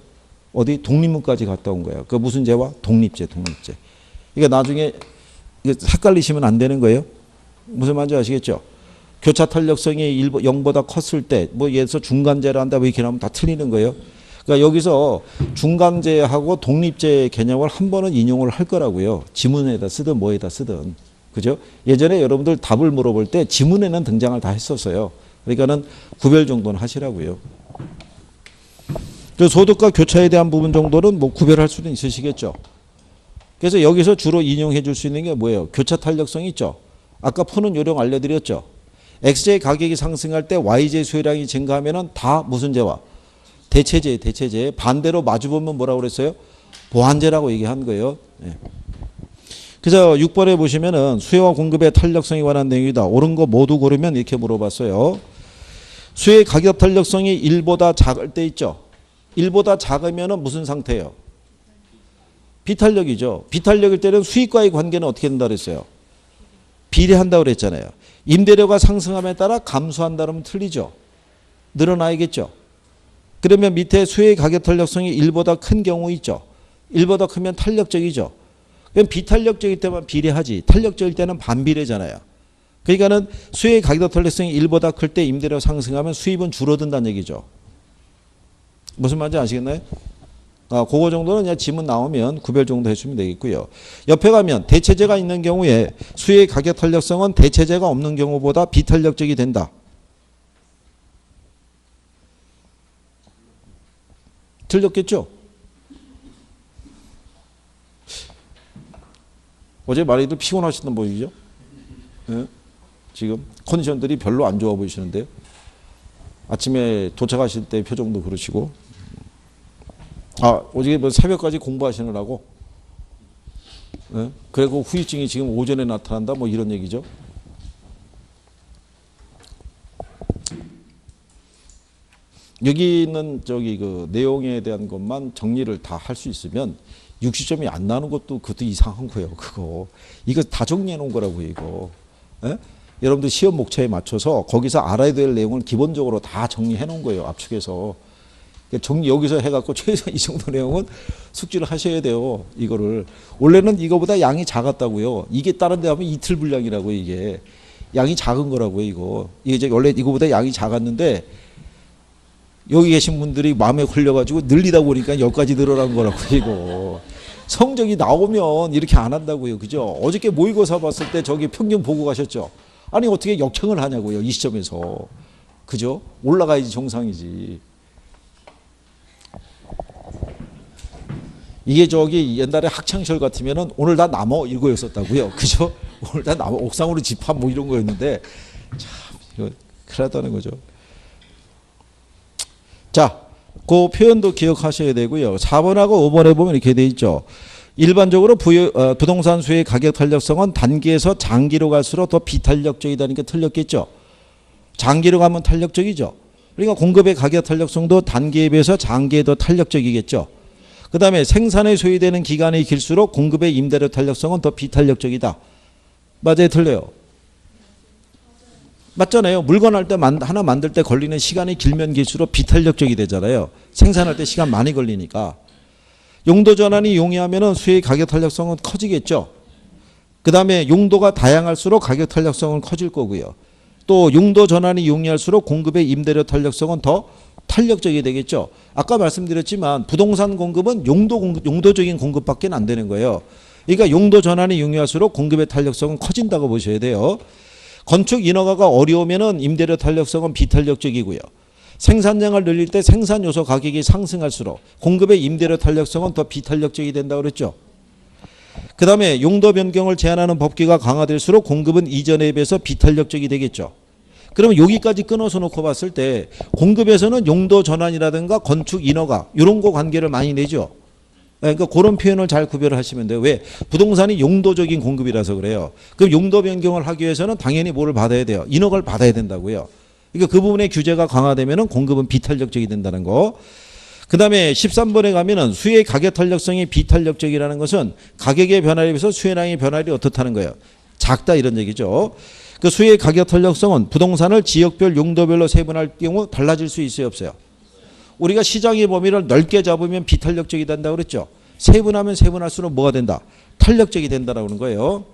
어디? 독립문까지 갔다 온 거예요. 그 무슨 재와? 독립재. 그러니까 나중에 헷갈리시면 안 되는 거예요. 무슨 말인지 아시겠죠? 교차 탄력성이 0보다 컸을 때, 뭐 예를 들어서 중간재를 한다, 뭐 이렇게 나오면 다 틀리는 거예요. 그러니까 여기서 중간재하고 독립재 개념을 한 번은 인용을 할 거라고요. 지문에다 쓰든 뭐에다 쓰든. 그죠? 예전에 여러분들 답을 물어볼 때 지문에는 등장을 다 했었어요. 그러니까는 구별 정도는 하시라고요. 그 소득과 교차에 대한 부분 정도는 뭐 구별할 수는 있으시겠죠. 그래서 여기서 주로 인용해 줄 수 있는 게 뭐예요? 교차 탄력성이 있죠. 아까 푸는 요령 알려드렸죠. X제의 가격이 상승할 때 Y제의 수요량이 증가하면은 다 무슨 제와? 대체제. 반대로 마주보면 뭐라고 그랬어요? 보완제라고 얘기한 거예요. 네. 그래서 6번에 보시면은 수요와 공급의 탄력성에 관한 내용이다. 옳은 거 모두 고르면 이렇게 물어봤어요. 수요의 가격 탄력성이 1보다 작을 때 있죠. 1보다 작으면은 무슨 상태예요? 비탄력이죠. 비탄력일 때는 수익과의 관계는 어떻게 된다 그랬어요? 비례한다고 그랬잖아요. 임대료가 상승함에 따라 감소한다 그러면 틀리죠. 늘어나야겠죠. 그러면 밑에 수요의 가격 탄력성이 1보다 큰 경우 있죠. 1보다 크면 탄력적이죠. 그럼 비탄력적일 때만 비례하지. 탄력적일 때는 반비례잖아요. 그러니까는 수요의 가격 탄력성이 1보다 클 때 임대료 상승하면 수입은 줄어든다는 얘기죠. 무슨 말인지 아시겠나요? 그거 정도는 그냥 지문 나오면 구별 정도 해주면 되겠고요. 옆에 가면 대체재가 있는 경우에 수요의 가격 탄력성은 대체재가 없는 경우보다 비탄력적이 된다. 틀렸겠죠? 어제 많이들 피곤하시던 보이죠? 네? 지금 컨디션들이 별로 안 좋아 보이시는데요. 아침에 도착하실 때 표정도 그러시고. 어제 뭐 새벽까지 공부하시느라고. 네? 그리고 후유증이 지금 오전에 나타난다 뭐 이런 얘기죠. 여기 있는 저기 그 내용에 대한 것만 정리를 다 할 수 있으면 60점이 안 나는 것도 그것도 이상한 거예요. 그거 이거 다 정리해 놓은 거라고 이거. 예? 여러분들 시험 목차에 맞춰서 거기서 알아야 될 내용을 기본적으로 다 정리해 놓은 거예요. 압축해서. 정리 여기서 해갖고 최소한 이 정도 내용은 숙지를 하셔야 돼요. 이거를. 원래는 이거보다 양이 작았다고요. 이게 다른 데 하면 이틀 분량이라고요. 이게. 양이 작은 거라고요. 이거. 이게 이제 원래 이거보다 양이 작았는데 여기 계신 분들이 마음에 걸려가지고 늘리다 보니까 여기까지 늘어난 거라고 이거. 성적이 나오면 이렇게 안 한다고요. 그죠? 어저께 모의고사 봤을 때 저기 평균 보고 가셨죠? 아니 어떻게 역행을 하냐고요. 이 시점에서. 그죠? 올라가야지 정상이지. 이게 저기 옛날에 학창시절 같으면은 오늘 다 남어 이거였었다고요. 그죠? 오늘 다 남어 옥상으로 집합 뭐 이런 거였는데 참 이거 큰일 났다는 거죠. 자, 그 표현도 기억하셔야 되고요. 4번하고 5번에 보면 이렇게 돼 있죠. 일반적으로 부동산 수의 가격 탄력성은 단기에서 장기로 갈수록 더 비탄력적이다니까 틀렸겠죠. 장기로 가면 탄력적이죠. 그러니까 공급의 가격 탄력성도 단기에 비해서 장기에 더 탄력적이겠죠. 그 다음에 생산에 소요되는 기간이 길수록 공급의 임대료 탄력성은 더 비탄력적이다. 맞아요? 틀려요? 맞잖아요. 물건 할 때 하나 만들 때 걸리는 시간이 길면 길수록 비탄력적이 되잖아요. 생산할 때 시간 많이 걸리니까. 용도 전환이 용이하면 수의 가격 탄력성은 커지겠죠. 그 다음에 용도가 다양할수록 가격 탄력성은 커질 거고요. 또 용도 전환이 용이할수록 공급의 임대료 탄력성은 더 탄력적이 되겠죠. 아까 말씀드렸지만 부동산 공급은 용도적인 공급밖에 안 되는 거예요. 그러니까 용도 전환이 용이할수록 공급의 탄력성은 커진다고 보셔야 돼요. 건축 인허가가 어려우면은 임대료 탄력성은 비탄력적이고요. 생산량을 늘릴 때 생산 요소 가격이 상승할수록 공급의 임대료 탄력성은 더 비탄력적이 된다고 그랬죠. 그 다음에 용도 변경을 제한하는 법규가 강화될수록 공급은 이전에 비해서 비탄력적이 되겠죠. 그러면 여기까지 끊어서 놓고 봤을 때 공급에서는 용도 전환이라든가 건축 인허가 이런 거 관계를 많이 내죠. 그러니까 그런 표현을 잘 구별을 하시면 돼요. 왜? 부동산이 용도적인 공급이라서 그래요. 그럼 용도 변경을 하기 위해서는 당연히 뭐를 받아야 돼요? 인허가를 받아야 된다고요. 그러니까 그 부분의 규제가 강화되면 공급은 비탄력적이 된다는 거. 그 다음에 13번에 가면은 수의 가격 탄력성이 비탄력적이라는 것은 가격의 변화에 비해서 수혜량의 변화율이 어떻다는 거예요. 작다 이런 얘기죠. 그 수의 가격 탄력성은 부동산을 지역별 용도별로 세분할 경우 달라질 수 있어요 없어요? 우리가 시장의 범위를 넓게 잡으면 비탄력적이 된다고 그랬죠. 세분하면 세분할수록 뭐가 된다? 탄력적이 된다라고 하는 거예요.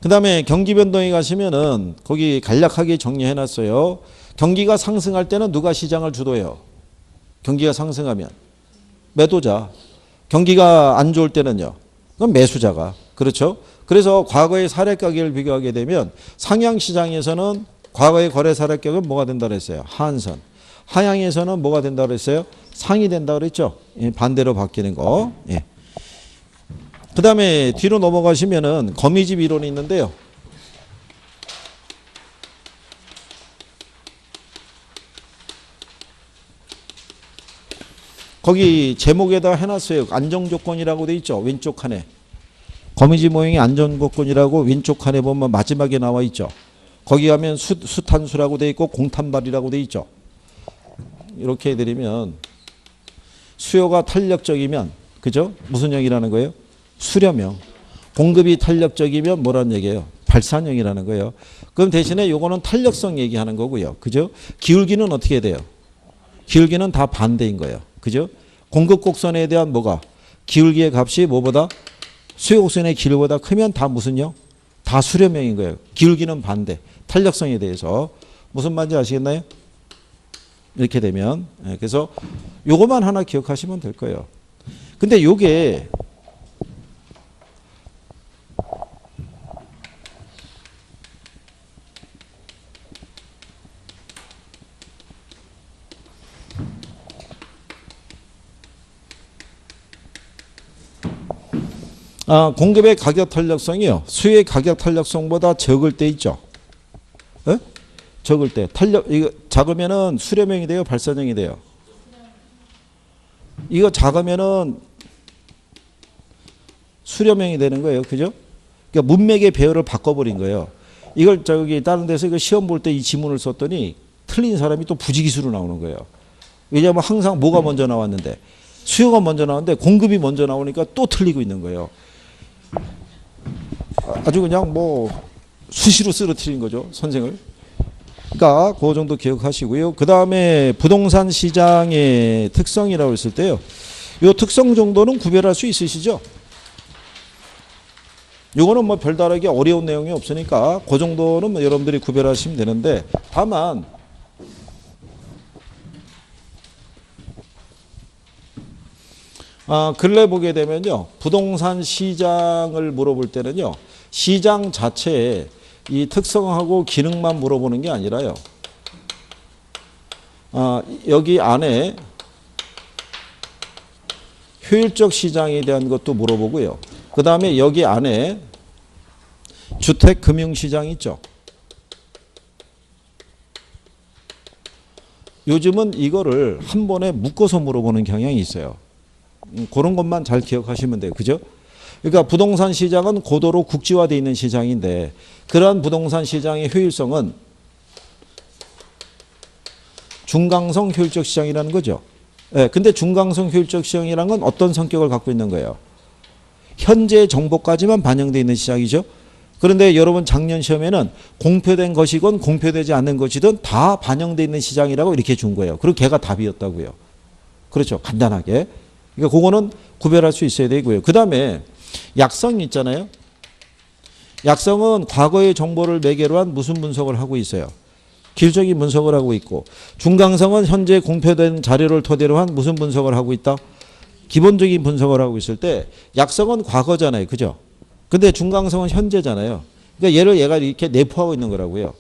그 다음에 경기 변동에 가시면은 거기 간략하게 정리해 놨어요. 경기가 상승할 때는 누가 시장을 주도해요? 경기가 상승하면 매도자. 경기가 안 좋을 때는요. 그럼 매수자가. 그렇죠? 그래서 과거의 사례 가격을 비교하게 되면 상향 시장에서는 과거의 거래 사례 가격은 뭐가 된다고 했어요? 하한선. 하향에서는 뭐가 된다고 그랬어요? 상이 된다고 그랬죠? 예, 반대로 바뀌는 거. 예. 그 다음에 뒤로 넘어가시면은 거미집 이론이 있는데요. 거기 제목에다 해놨어요. 안정조건이라고 돼 있죠? 왼쪽 칸에. 거미집 모형의 안정조건이라고 왼쪽 칸에 보면 마지막에 나와 있죠? 거기 가면 수탄수라고 돼 있고 공탄발이라고 돼 있죠? 이렇게 해드리면 수요가 탄력적이면 그죠? 무슨 형이라는 거예요? 수렴형. 공급이 탄력적이면 뭐라는 얘기예요? 발산형이라는 거예요. 그럼 대신에 요거는 탄력성 얘기하는 거고요. 그죠? 기울기는 어떻게 돼요? 기울기는 다 반대인 거예요. 그죠? 공급 곡선에 대한 뭐가? 기울기의 값이 뭐보다? 수요 곡선의 길이보다 크면 다 무슨요? 다 수렴형인 거예요. 기울기는 반대. 탄력성에 대해서. 무슨 말인지 아시겠나요? 이렇게 되면. 그래서 요것만 하나 기억하시면 될 거예요. 근데 요게 공급의 가격 탄력성이요. 수요의 가격 탄력성보다 적을 때 있죠. 에? 적을 때 이거 작으면은 수렴형이 돼요, 발산형이 돼요. 이거 작으면은 수렴형이 되는 거예요, 그죠? 그러니까 문맥의 배열을 바꿔버린 거예요. 이걸 저기 다른 데서 이거 시험 볼 때 이 지문을 썼더니 틀린 사람이 또 부지기수로 나오는 거예요. 왜냐하면 항상 뭐가 먼저 나왔는데 수요가 먼저 나왔는데 공급이 먼저 나오니까 또 틀리고 있는 거예요. 아주 그냥 뭐 수시로 쓰러뜨린 거죠, 선생을. 그러니까 그 정도 기억하시고요. 그 다음에 부동산 시장의 특성이라고 했을 때요. 이 특성 정도는 구별할 수 있으시죠? 이거는 뭐 별다르게 어려운 내용이 없으니까 그 정도는 뭐 여러분들이 구별하시면 되는데, 다만 근래 보게 되면요, 부동산 시장을 물어볼 때는요, 시장 자체의 이 특성하고 기능만 물어보는 게 아니라요, 여기 안에 효율적 시장에 대한 것도 물어보고요. 그 다음에 여기 안에 주택금융시장 있죠. 요즘은 이거를 한 번에 묶어서 물어보는 경향이 있어요. 그런 것만 잘 기억하시면 돼요. 그죠? 그러니까 부동산 시장은 고도로 국지화되어 있는 시장인데, 그러한 부동산 시장의 효율성은 중강성 효율적 시장이라는 거죠. 네, 근데 중강성 효율적 시장이라는 건 어떤 성격을 갖고 있는 거예요? 현재 정보까지만 반영되어 있는 시장이죠. 그런데 여러분 작년 시험에는 공표된 것이건 공표되지 않는 것이든 다 반영되어 있는 시장이라고 이렇게 준 거예요. 그리고 걔가 답이었다고요. 그렇죠. 간단하게. 그러니까 그거는 구별할 수 있어야 되고요. 그 다음에 약성 있잖아요. 약성은 과거의 정보를 매개로 한 무슨 분석을 하고 있어요? 기술적인 분석을 하고 있고, 중강성은 현재 공표된 자료를 토대로 한 무슨 분석을 하고 있다? 기본적인 분석을 하고 있을 때, 약성은 과거잖아요. 그죠? 근데 중강성은 현재잖아요. 그러니까 얘가 이렇게 내포하고 있는 거라고요.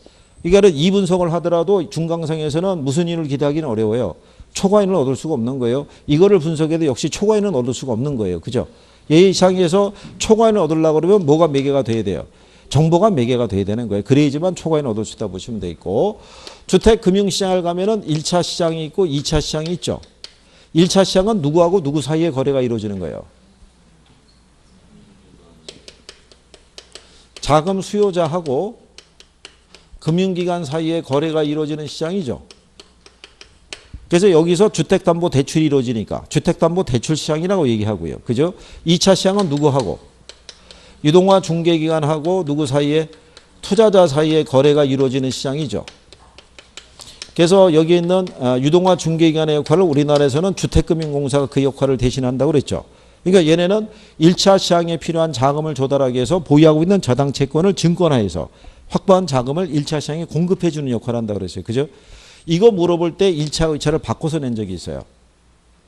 그러니까 이 분석을 하더라도 중강성에서는 무슨 인을 기대하기는 어려워요. 초과인을 얻을 수가 없는 거예요. 이거를 분석해도 역시 초과인은 얻을 수가 없는 거예요. 그죠? 얘 이상에서 초과인을 얻으려고 그러면 뭐가 매개가 돼야 돼요? 정보가 매개가 돼야 되는 거예요. 그래야지만 초과인을 얻을 수 있다 보시면 돼 있고, 주택금융시장을 가면은 1차 시장이 있고 2차 시장이 있죠. 1차 시장은 누구하고 누구 사이에 거래가 이루어지는 거예요? 자금 수요자하고 금융기관 사이에 거래가 이루어지는 시장이죠. 그래서 여기서 주택담보대출이 이루어지니까 주택담보대출 시장이라고 얘기하고요. 그죠? 2차 시장은 누구하고? 유동화 중개기관하고 누구 사이에? 투자자 사이에 거래가 이루어지는 시장이죠. 그래서 여기 있는 유동화 중개기관의 역할을 우리나라에서는 주택금융공사가 그 역할을 대신한다고 그랬죠. 그러니까 얘네는 1차 시장에 필요한 자금을 조달하기 위해서 보유하고 있는 저당 채권을 증권화해서 확보한 자금을 1차 시장에 공급해 주는 역할을 한다고 그랬어요. 그죠? 이거 물어볼 때 1차, 2차를 바꿔서 낸 적이 있어요.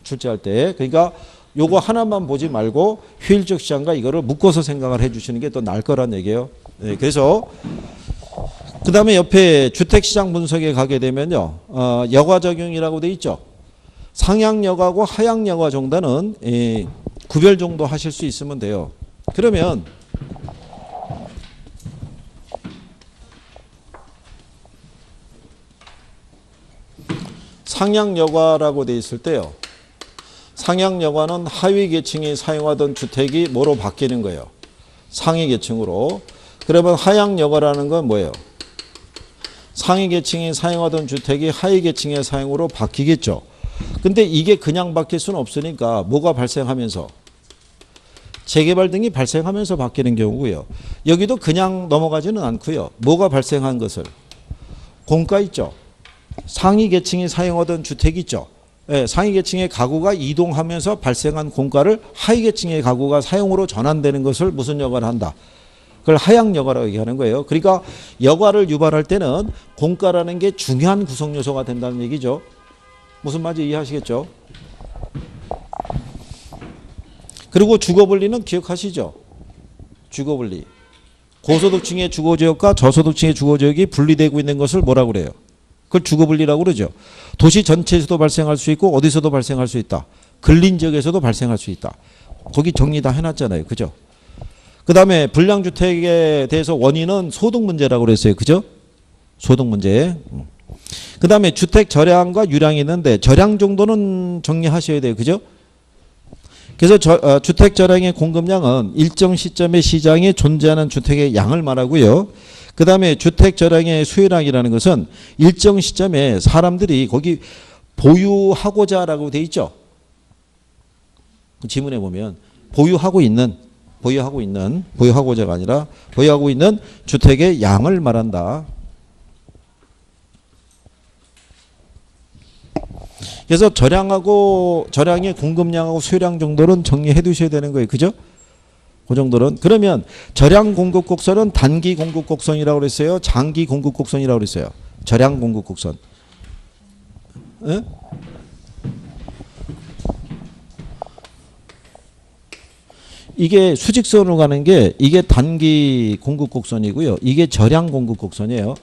출제할 때. 그러니까 요거 하나만 보지 말고 효율적 시장과 이거를 묶어서 생각을 해 주시는 게 더 나을 거란 얘기예요. 네, 그래서 그 다음에 옆에 주택시장 분석에 가게 되면요. 여과 적용이라고 돼 있죠. 상향 여과하고 하향 여과 정도는 구별 정도 하실 수 있으면 돼요. 그러면 상향 여과라고 돼 있을 때요. 상향 여과는 하위 계층이 사용하던 주택이 뭐로 바뀌는 거예요? 상위 계층으로. 그러면 하향 여과라는 건 뭐예요? 상위 계층이 사용하던 주택이 하위 계층의 사용으로 바뀌겠죠. 근데 이게 그냥 바뀔 수는 없으니까 뭐가 발생하면서? 재개발 등이 발생하면서 바뀌는 경우고요. 여기도 그냥 넘어가지는 않고요. 뭐가 발생한 것을? 공가 있죠. 상위 계층이 사용하던 주택 있죠. 네, 상위 계층의 가구가 이동하면서 발생한 공가를 하위 계층의 가구가 사용으로 전환되는 것을 무슨 여과를 한다? 그걸 하향 여과라고 얘기하는 거예요. 그러니까 여과를 유발할 때는 공가라는 게 중요한 구성 요소가 된다는 얘기죠. 무슨 말인지 이해하시겠죠? 그리고 주거분리는 기억하시죠? 주거분리. 고소득층의 주거지역과 저소득층의 주거지역이 분리되고 있는 것을 뭐라고 그래요? 그걸 주거분리라고 그러죠. 도시 전체에서도 발생할 수 있고 어디서도 발생할 수 있다. 근린지역에서도 발생할 수 있다. 거기 정리 다 해놨잖아요. 그죠? 그 다음에 불량주택에 대해서 원인은 소득 문제라고 그랬어요. 그죠? 소득 문제. 그 다음에 주택 절량과 유량이 있는데 절량 정도는 정리하셔야 돼요. 그죠? 그래서 주택 절량의 공급량은 일정 시점의 시장에 존재하는 주택의 양을 말하고요. 그 다음에 주택 절량의 수요량이라는 것은 일정 시점에 사람들이 거기 보유하고자 라고 돼 있죠. 그 지문에 보면 보유하고 있는 보유하고자가 아니라 보유하고 있는 주택의 양을 말한다. 그래서 저량의 공급량하고 수요량 정도는 정리해 두셔야 되는 거예요. 그죠? 그 정도는. 그러면 저량 공급 곡선은 단기 공급 곡선이라고 그랬어요? 장기 공급 곡선이라고 그랬어요? 저량 공급 곡선. 에? 이게 수직선으로 가는 게 이게 단기 공급 곡선이고요. 이게 저량 공급 곡선이에요.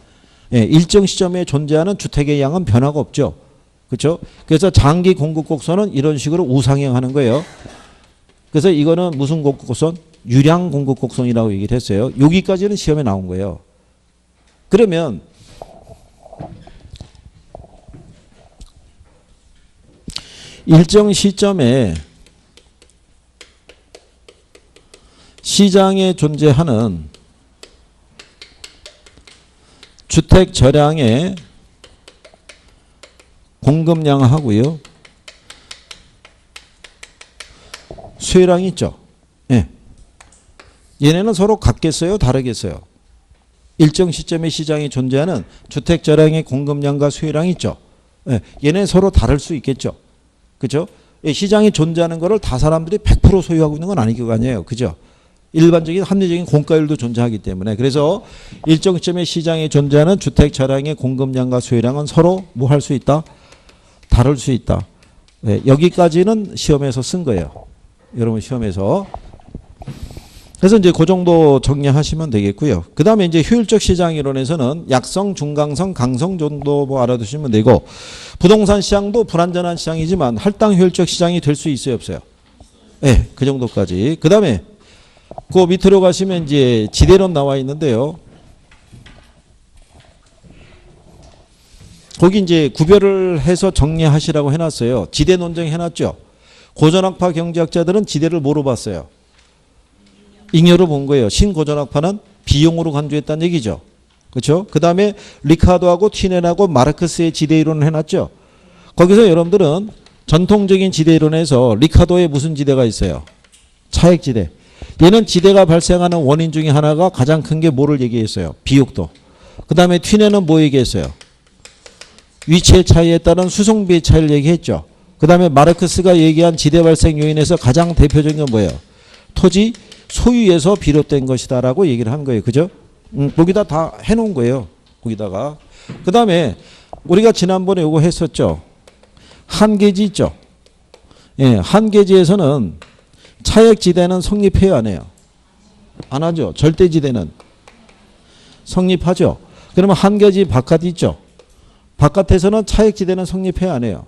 예, 일정 시점에 존재하는 주택의 양은 변화가 없죠. 그렇죠? 그래서 장기 공급 곡선은 이런 식으로 우상향하는 거예요. 그래서 이거는 무슨 공급 곡선? 유량 공급 곡선이라고 얘기를 했어요. 여기까지는 시험에 나온 거예요. 그러면 일정 시점에 시장에 존재하는 주택 저량의 공급량하고요. 수요량이 있죠. 예. 얘네는 서로 같겠어요? 다르겠어요? 일정 시점에 시장에 존재하는 주택 저량의 공급량과 수요량이 있죠. 예. 얘네는 서로 다를 수 있겠죠. 그죠? 예. 시장에 존재하는 거를 다 사람들이 100% 소유하고 있는 건 아닐 거 아니에요. 그죠? 일반적인 합리적인 공가율도 존재하기 때문에 그래서 일정 시점에 시장에 존재하는 주택 저량의 공급량과 수요량은 서로 뭐 할 수 있다? 다를 수 있다. 네, 여기까지는 시험에서 쓴 거예요. 여러분 시험에서. 그래서 이제 그 정도 정리하시면 되겠고요. 그 다음에 이제 효율적 시장 이론에서는 약성, 중강성, 강성 정도 뭐 알아두시면 되고 부동산 시장도 불안전한 시장이지만 할당 효율적 시장이 될 수 있어요, 없어요? 네, 그 정도까지. 그 다음에 그 밑으로 가시면 이제 지대론 나와 있는데요. 거기 이제 구별을 해서 정리하시라고 해놨어요. 지대 논쟁 해놨죠. 고전학파 경제학자들은 지대를 뭐로 봤어요? 잉여로 본 거예요. 신고전학파는 비용으로 간주했다는 얘기죠. 그렇죠? 그 다음에 리카도하고 튀넨하고 마르크스의 지대 이론을 해놨죠. 거기서 여러분들은 전통적인 지대 이론에서 리카도에 무슨 지대가 있어요? 차액 지대. 얘는 지대가 발생하는 원인 중에 하나가 가장 큰 게 뭐를 얘기했어요? 비옥도. 그 다음에 튀넨은 뭐 얘기했어요? 위치의 차이에 따른 수송비의 차이를 얘기했죠. 그 다음에 마르크스가 얘기한 지대 발생 요인에서 가장 대표적인 건 뭐예요? 토지 소유에서 비롯된 것이다라고 얘기를 한 거예요. 그죠? 거기다 다 해놓은 거예요. 거기다가. 그 다음에 우리가 지난번에 이거 했었죠. 한계지 있죠. 예, 한계지에서는 차액지대는 성립해요, 안 해요? 안 하죠. 절대지대는 성립하죠. 그러면 한계지 바깥 있죠. 바깥에서는 차액지대는 성립해요, 안 해요?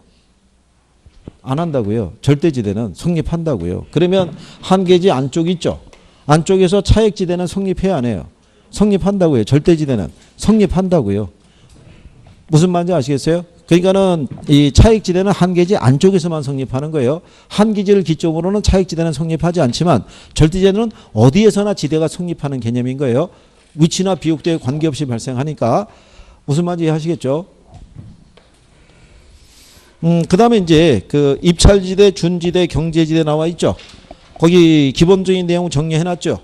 안 한다고요. 절대지대는 성립한다고요. 그러면 한계지 안쪽 있죠. 안쪽에서 차액지대는 성립해요, 안 해요? 성립한다고요. 절대지대는 성립한다고요. 무슨 말인지 아시겠어요? 그러니까는 이 차익지대는 한계지 안쪽에서만 성립하는 거예요. 한계지를 기점으로는 차익지대는 성립하지 않지만 절대지대는 어디에서나 지대가 성립하는 개념인 거예요. 위치나 비옥도에 관계없이 발생하니까. 무슨 말인지 이해하시겠죠? 그 다음에 이제 그 입찰지대, 준지대, 경제지대 나와 있죠. 거기 기본적인 내용 정리해놨죠.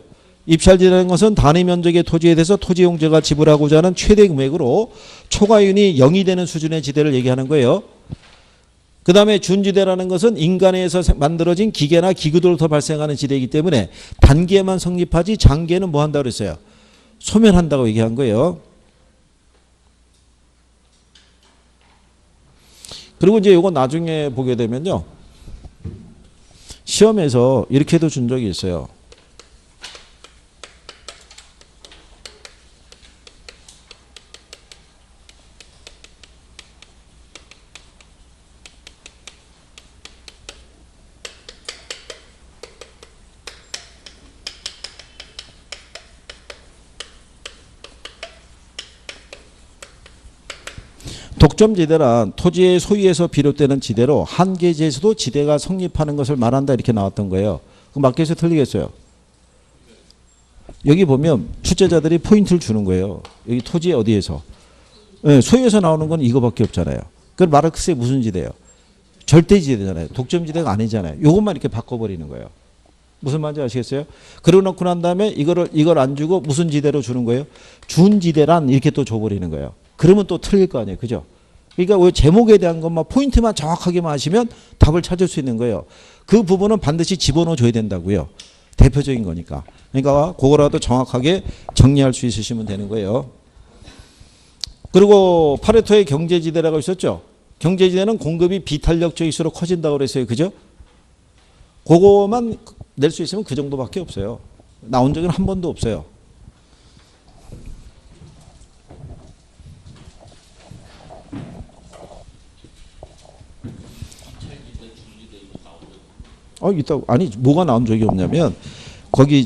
입찰지라는 것은 단위 면적의 토지에 대해서 토지용자가 지불하고자 하는 최대 금액으로 초과이윤이 0이 되는 수준의 지대를 얘기하는 거예요. 그 다음에 준지대라는 것은 인간에 의해서 만들어진 기계나 기구들로부터 발생하는 지대이기 때문에 단기에만 성립하지 장기에는 뭐 한다고 그랬어요? 소멸한다고 얘기한 거예요. 그리고 이제 이거 나중에 보게 되면요. 시험에서 이렇게도 준 적이 있어요. 독점지대란 토지의 소유에서 비롯되는 지대로 한계지에서도 지대가 성립하는 것을 말한다 이렇게 나왔던 거예요. 그럼 맞겠어요? 틀리겠어요? 여기 보면 출제자들이 포인트를 주는 거예요. 여기 토지 어디에서? 네, 소유에서 나오는 건 이거밖에 없잖아요. 그럼 마르크스의 무슨 지대예요? 절대지대잖아요. 독점지대가 아니잖아요. 이것만 이렇게 바꿔버리는 거예요. 무슨 말인지 아시겠어요? 그러고 놓고 난 다음에 이걸 안 주고 무슨 지대로 주는 거예요? 준지대란 이렇게 또 줘버리는 거예요. 그러면 또 틀릴 거 아니에요. 그죠? 그러니까 왜 제목에 대한 것만 포인트만 정확하게만 하시면 답을 찾을 수 있는 거예요. 그 부분은 반드시 집어넣어 줘야 된다고요. 대표적인 거니까. 그러니까 그거라도 정확하게 정리할 수 있으시면 되는 거예요. 그리고 파레토의 경제지대라고 있었죠. 경제지대는 공급이 비탄력적일수록 커진다고 그랬어요. 그죠? 그거만 낼 수 있으면 그 정도밖에 없어요. 나온 적은 한 번도 없어요. 이따 아니 뭐가 나온 적이 없냐면 거기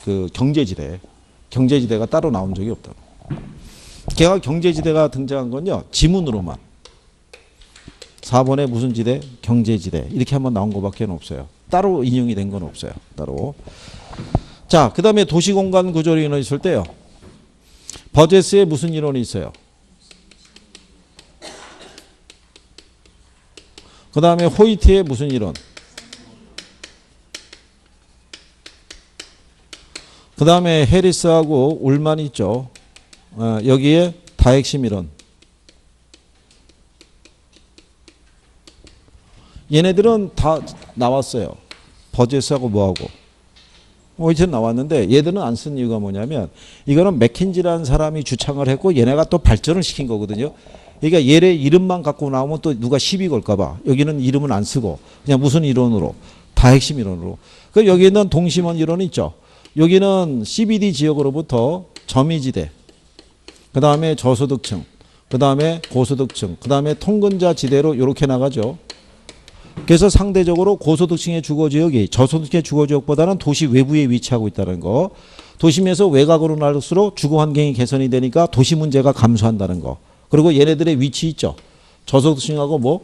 그 경제지대가 따로 나온 적이 없다고. 걔가 경제지대가 등장한 건요 지문으로만 4번에 무슨 지대? 경제지대 이렇게 한번 나온 것밖에 없어요. 따로 인용이 된 건 없어요. 따로. 자, 그 다음에 도시공간 구조 이론이 있을 때요. 버제스의 무슨 이론이 있어요? 그 다음에 호이트의 무슨 이론? 그 다음에 해리스하고 울만이 있죠. 여기에 다핵심 이론. 얘네들은 다 나왔어요. 버제스하고 뭐하고. 호이트는 나왔는데 얘들은 안 쓴 이유가 뭐냐면 이거는 맥킨지라는 사람이 주창을 했고 얘네가 또 발전을 시킨 거거든요. 그러니까 얘네 이름만 갖고 나오면 또 누가 시비 걸까 봐. 여기는 이름은 안 쓰고 그냥 무슨 이론으로 다핵심 이론으로. 그 여기는 동심원 이론이 있죠. 여기는 CBD 지역으로부터 점이지대, 그 다음에 저소득층, 그 다음에 고소득층, 그 다음에 통근자 지대로 이렇게 나가죠. 그래서 상대적으로 고소득층의 주거지역이 저소득층의 주거지역보다는 도시 외부에 위치하고 있다는 거. 도심에서 외곽으로 나갈수록 주거환경이 개선이 되니까 도시 문제가 감소한다는 거. 그리고 얘네들의 위치 있죠. 저소득층하고 뭐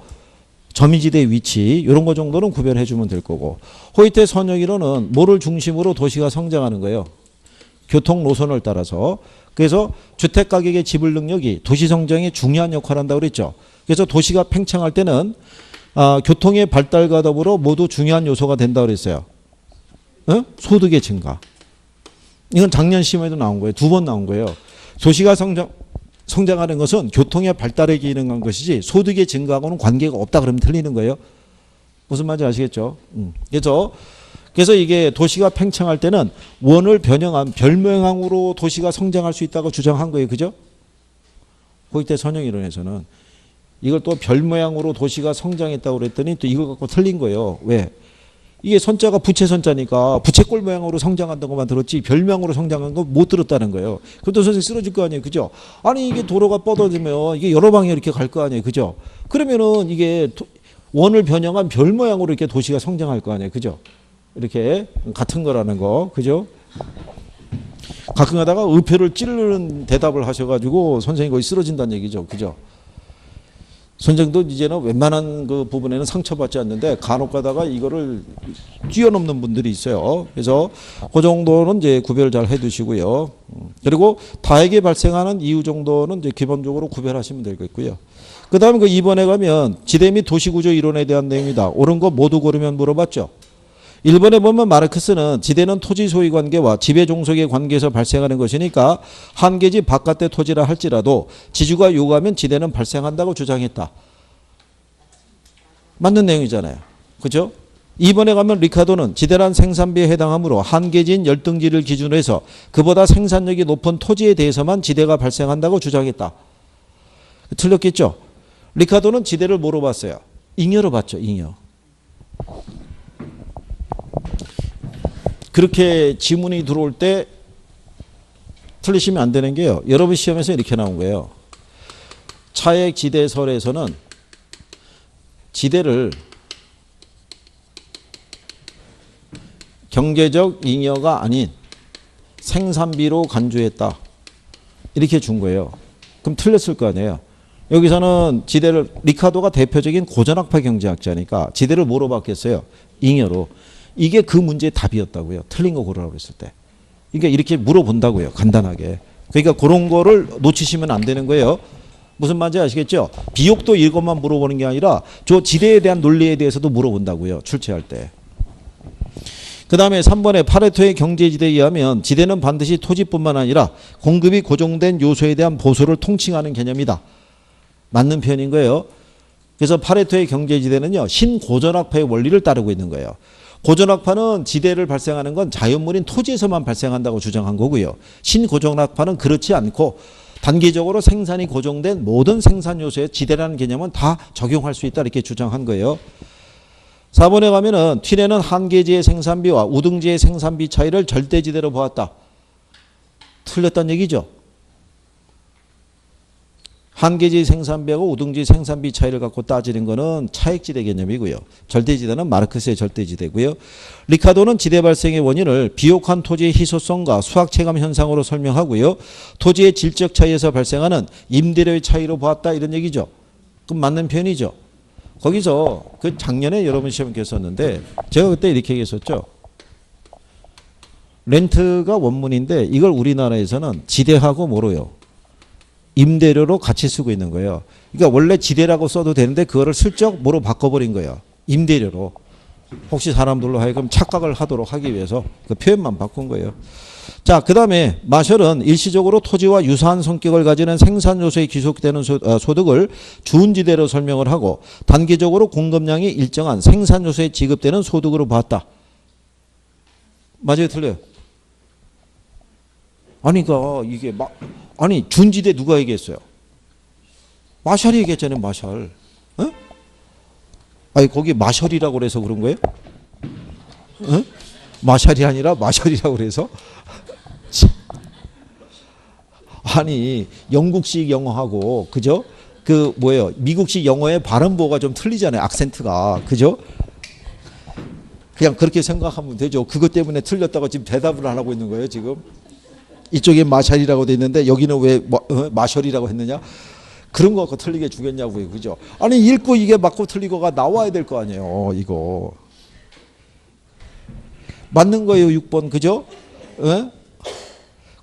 점이지대 위치 이런 거 정도는 구별해 주면 될 거고. 호이트의 선역이론은 뭐를 중심으로 도시가 성장하는 거예요. 교통 노선을 따라서. 그래서 주택가격의 지불 능력이 도시 성장에 중요한 역할을 한다고 그랬죠. 그래서 도시가 팽창할 때는 교통의 발달과 더불어 모두 중요한 요소가 된다고 그랬어요. 소득의 증가. 이건 작년 시험에도 나온 거예요. 2번 나온 거예요. 도시가 성장하는 것은 교통의 발달에 기인한 것이지 소득의 증가하고는 관계가 없다 그러면 틀리는 거예요. 무슨 말인지 아시겠죠? 그래서 이게 도시가 팽창할 때는 원을 변형한 별모양으로 도시가 성장할 수 있다고 주장한 거예요. 그죠? 호이트 선형이론에서는 이걸 또 별모양으로 도시가 성장했다고 그랬더니 또 이걸 갖고 틀린 거예요. 왜? 이게 선자가 부채 선자니까 부채꼴 모양으로 성장한다고만 들었지 별모양으로 성장한 거 못 들었다는 거예요. 그것도 선생님 쓰러질 거 아니에요. 그죠? 아니 이게 도로가 뻗어지면 이게 여러 방향 이렇게 갈 거 아니에요. 그죠? 그러면은 이게 원을 변형한 별 모양으로 이렇게 도시가 성장할 거 아니에요. 그죠? 이렇게 같은 거라는 거. 그죠? 가끔 가다가 의표를 찌르는 대답을 하셔가지고 선생님 거의 쓰러진다는 얘기죠. 그죠? 선생도 이제는 웬만한 그 부분에는 상처받지 않는데 간혹 가다가 이거를 뛰어넘는 분들이 있어요. 그래서 그 정도는 이제 구별 잘 해두시고요. 그리고 다에게 발생하는 이유 정도는 이제 기본적으로 구별하시면 되겠고요. 그 다음에 그 2번에 가면 지대 및 도시구조 이론에 대한 내용이다. 옳은 거 모두 고르면 물어봤죠. 1번에 보면 마르크스는 지대는 토지 소유 관계와 지배 종속의 관계에서 발생하는 것이니까 한계지 바깥의 토지라 할지라도 지주가 요구하면 지대는 발생한다고 주장했다. 맞는 내용이잖아요. 그렇죠? 2번에 가면 리카도는 지대란 생산비에 해당하므로 한계지인 열등지를 기준으로 해서 그보다 생산력이 높은 토지에 대해서만 지대가 발생한다고 주장했다. 틀렸겠죠? 리카도는 지대를 뭐로 봤어요? 잉여로 봤죠. 잉여. 그렇게 지문이 들어올 때 틀리시면 안 되는 게요. 여러분 시험에서 이렇게 나온 거예요. 차액 지대설에서는 지대를 경제적 잉여가 아닌 생산비로 간주했다. 이렇게 준 거예요. 그럼 틀렸을 거 아니에요. 여기서는 지대를 리카도가 대표적인 고전학파 경제학자니까 지대를 뭐로 봤겠어요? 잉여로. 이게 그 문제의 답이었다고요. 틀린 거 고르라고 했을 때. 그러니까 이렇게 물어본다고요. 간단하게. 그러니까 그런 거를 놓치시면 안 되는 거예요. 무슨 말인지 아시겠죠? 비옥도 이것만 물어보는 게 아니라 저 지대에 대한 논리에 대해서도 물어본다고요. 출제할 때. 그 다음에 3번에 파레토의 경제지대에 의하면 지대는 반드시 토지뿐만 아니라 공급이 고정된 요소에 대한 보수를 통칭하는 개념이다. 맞는 표현인 거예요. 그래서 파레토의 경제지대는요, 신고전학파의 원리를 따르고 있는 거예요. 고전학파는 지대를 발생하는 건 자연물인 토지에서만 발생한다고 주장한 거고요. 신고전학파는 그렇지 않고 단기적으로 생산이 고정된 모든 생산 요소에 지대라는 개념은 다 적용할 수 있다 이렇게 주장한 거예요. 4번에 가면은 튀레는 한계지의 생산비와 우등지의 생산비 차이를 절대지대로 보았다. 틀렸다는 얘기죠. 한계지의 생산비하고 우등지의 생산비 차이를 갖고 따지는 거는 차액지대 개념이고요. 절대지대는 마르크스의 절대지대고요. 리카도는 지대 발생의 원인을 비옥한 토지의 희소성과 수학체감 현상으로 설명하고요. 토지의 질적 차이에서 발생하는 임대료의 차이로 보았다 이런 얘기죠. 그럼 맞는 표현이죠. 거기서 그 작년에 여러분 시험 했었는데 제가 그때 이렇게 얘기했었죠. 렌트가 원문인데 이걸 우리나라에서는 지대하고 뭐로요? 임대료로 같이 쓰고 있는 거예요. 그러니까 원래 지대라고 써도 되는데 그거를 슬쩍 뭐로 바꿔버린 거예요. 임대료로. 혹시 사람들로 하여금 착각을 하도록 하기 위해서 그 표현만 바꾼 거예요. 자, 그 다음에 마셜은 일시적으로 토지와 유사한 성격을 가지는 생산 요소에 귀속되는 소득을 준지대로 설명을 하고 단기적으로 공급량이 일정한 생산 요소에 지급되는 소득으로 봤다. 맞아요, 틀려요? 아니, 그러니까 이게 아니 준지대 누가 얘기했어요? 마셜이 얘기했잖아요, 마셜. 어? 아니 거기 마셜이라고 그래서 그런 거예요? 어? 마셜이 아니라 마셜이라고 그래서? 아니 영국식 영어하고 그죠? 그 뭐예요? 미국식 영어의 발음보가 좀 틀리잖아요. 악센트가 그죠? 그냥 그렇게 생각하면 되죠. 그것 때문에 틀렸다고 지금 대답을 안 하고 있는 거예요. 지금 이쪽에 마샬이라고 돼 있는데 여기는 왜 마셜이라고 했느냐? 그런 거 갖고 틀리게 주겠냐고요. 그죠? 아니 읽고 이게 맞고 틀리고가 나와야 될 거 아니에요. 이거 맞는 거예요. 6번 그죠?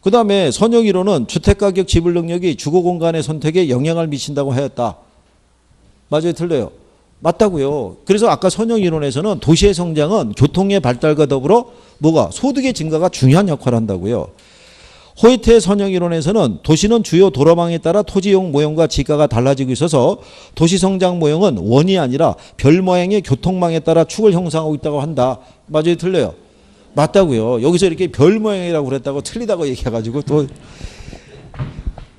그 다음에 선형이론은 주택가격 지불 능력이 주거공간의 선택에 영향을 미친다고 하였다. 맞아요? 틀려요? 맞다고요. 그래서 아까 선형이론에서는 도시의 성장은 교통의 발달과 더불어 뭐가 소득의 증가가 중요한 역할을 한다고요. 호이트의 선형이론에서는 도시는 주요 도로망에 따라 토지용 모형과 지가가 달라지고 있어서 도시성장 모형은 원이 아니라 별 모양의 교통망에 따라 축을 형성하고 있다고 한다. 맞아요? 틀려요? 맞다고요. 여기서 이렇게 별 모양이라고 그랬다고 틀리다고 얘기해가지고 또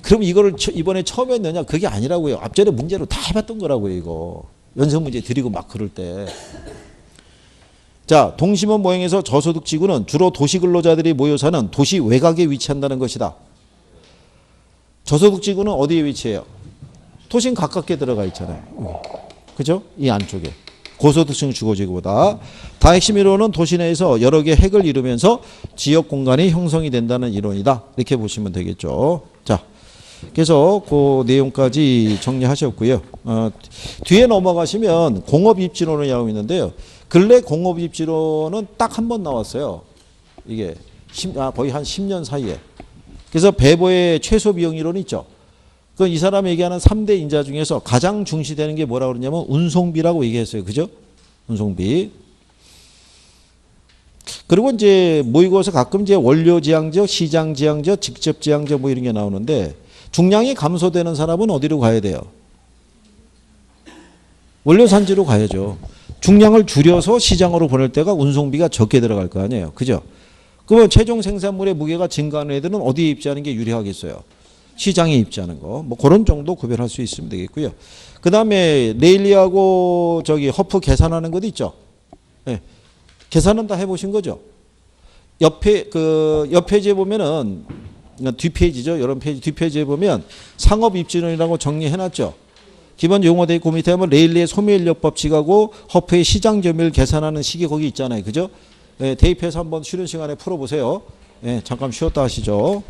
그럼 이거를 이번에 처음 했느냐? 그게 아니라고요. 앞전에 문제로 다 해봤던 거라고요. 이거 연습 문제 드리고 막 그럴 때. 자, 동심원 모형에서 저소득 지구는 주로 도시 근로자들이 모여 사는 도시 외곽에 위치한다는 것이다. 저소득 지구는 어디에 위치해요? 도심 가깝게 들어가 있잖아요. 그죠? 이 안쪽에. 고소득층 주거지구보다. 다핵심 이론은 도시 내에서 여러 개의 핵을 이루면서 지역 공간이 형성이 된다는 이론이다. 이렇게 보시면 되겠죠. 자, 그래서 그 내용까지 정리하셨고요. 뒤에 넘어가시면 공업입지론을 나오고 있는데요. 근래 공업입지론은 딱 한 번 나왔어요. 이게 거의 한 10년 사이에. 그래서 배보의 최소 비용 이론 있죠. 그 이 사람이 얘기하는 3대 인자 중에서 가장 중시되는 게 뭐라고 그러냐면 운송비라고 얘기했어요. 그죠? 운송비. 그리고 이제 모의고사 가끔 이제 원료지향적, 시장지향적, 직접지향적 뭐 이런 게 나오는데 중량이 감소되는 사람은 어디로 가야 돼요? 원료산지로 가야죠. 중량을 줄여서 시장으로 보낼 때가 운송비가 적게 들어갈 거 아니에요. 그죠? 그러면 최종 생산물의 무게가 증가하는 애들은 어디에 입지하는 게 유리하겠어요? 시장에 입지하는 거. 뭐 그런 정도 구별할 수 있으면 되겠고요. 그 다음에 레일리하고 저기 허프 계산하는 것 있죠? 네. 계산은 다 해보신 거죠? 옆 페이지에 보면은 뒷페이지죠. 이런 페이지 뒷페이지에 보면 상업 입지론이라고 정리해놨죠. 기본 용어대입 그 밑에 하면 레일리의 소멸인력법칙하고 허프의 시장 점유율 계산하는 식이 거기 있잖아요. 그죠? 네, 대입해서 한번 쉬는 시간에 풀어보세요. 네, 잠깐 쉬었다 하시죠.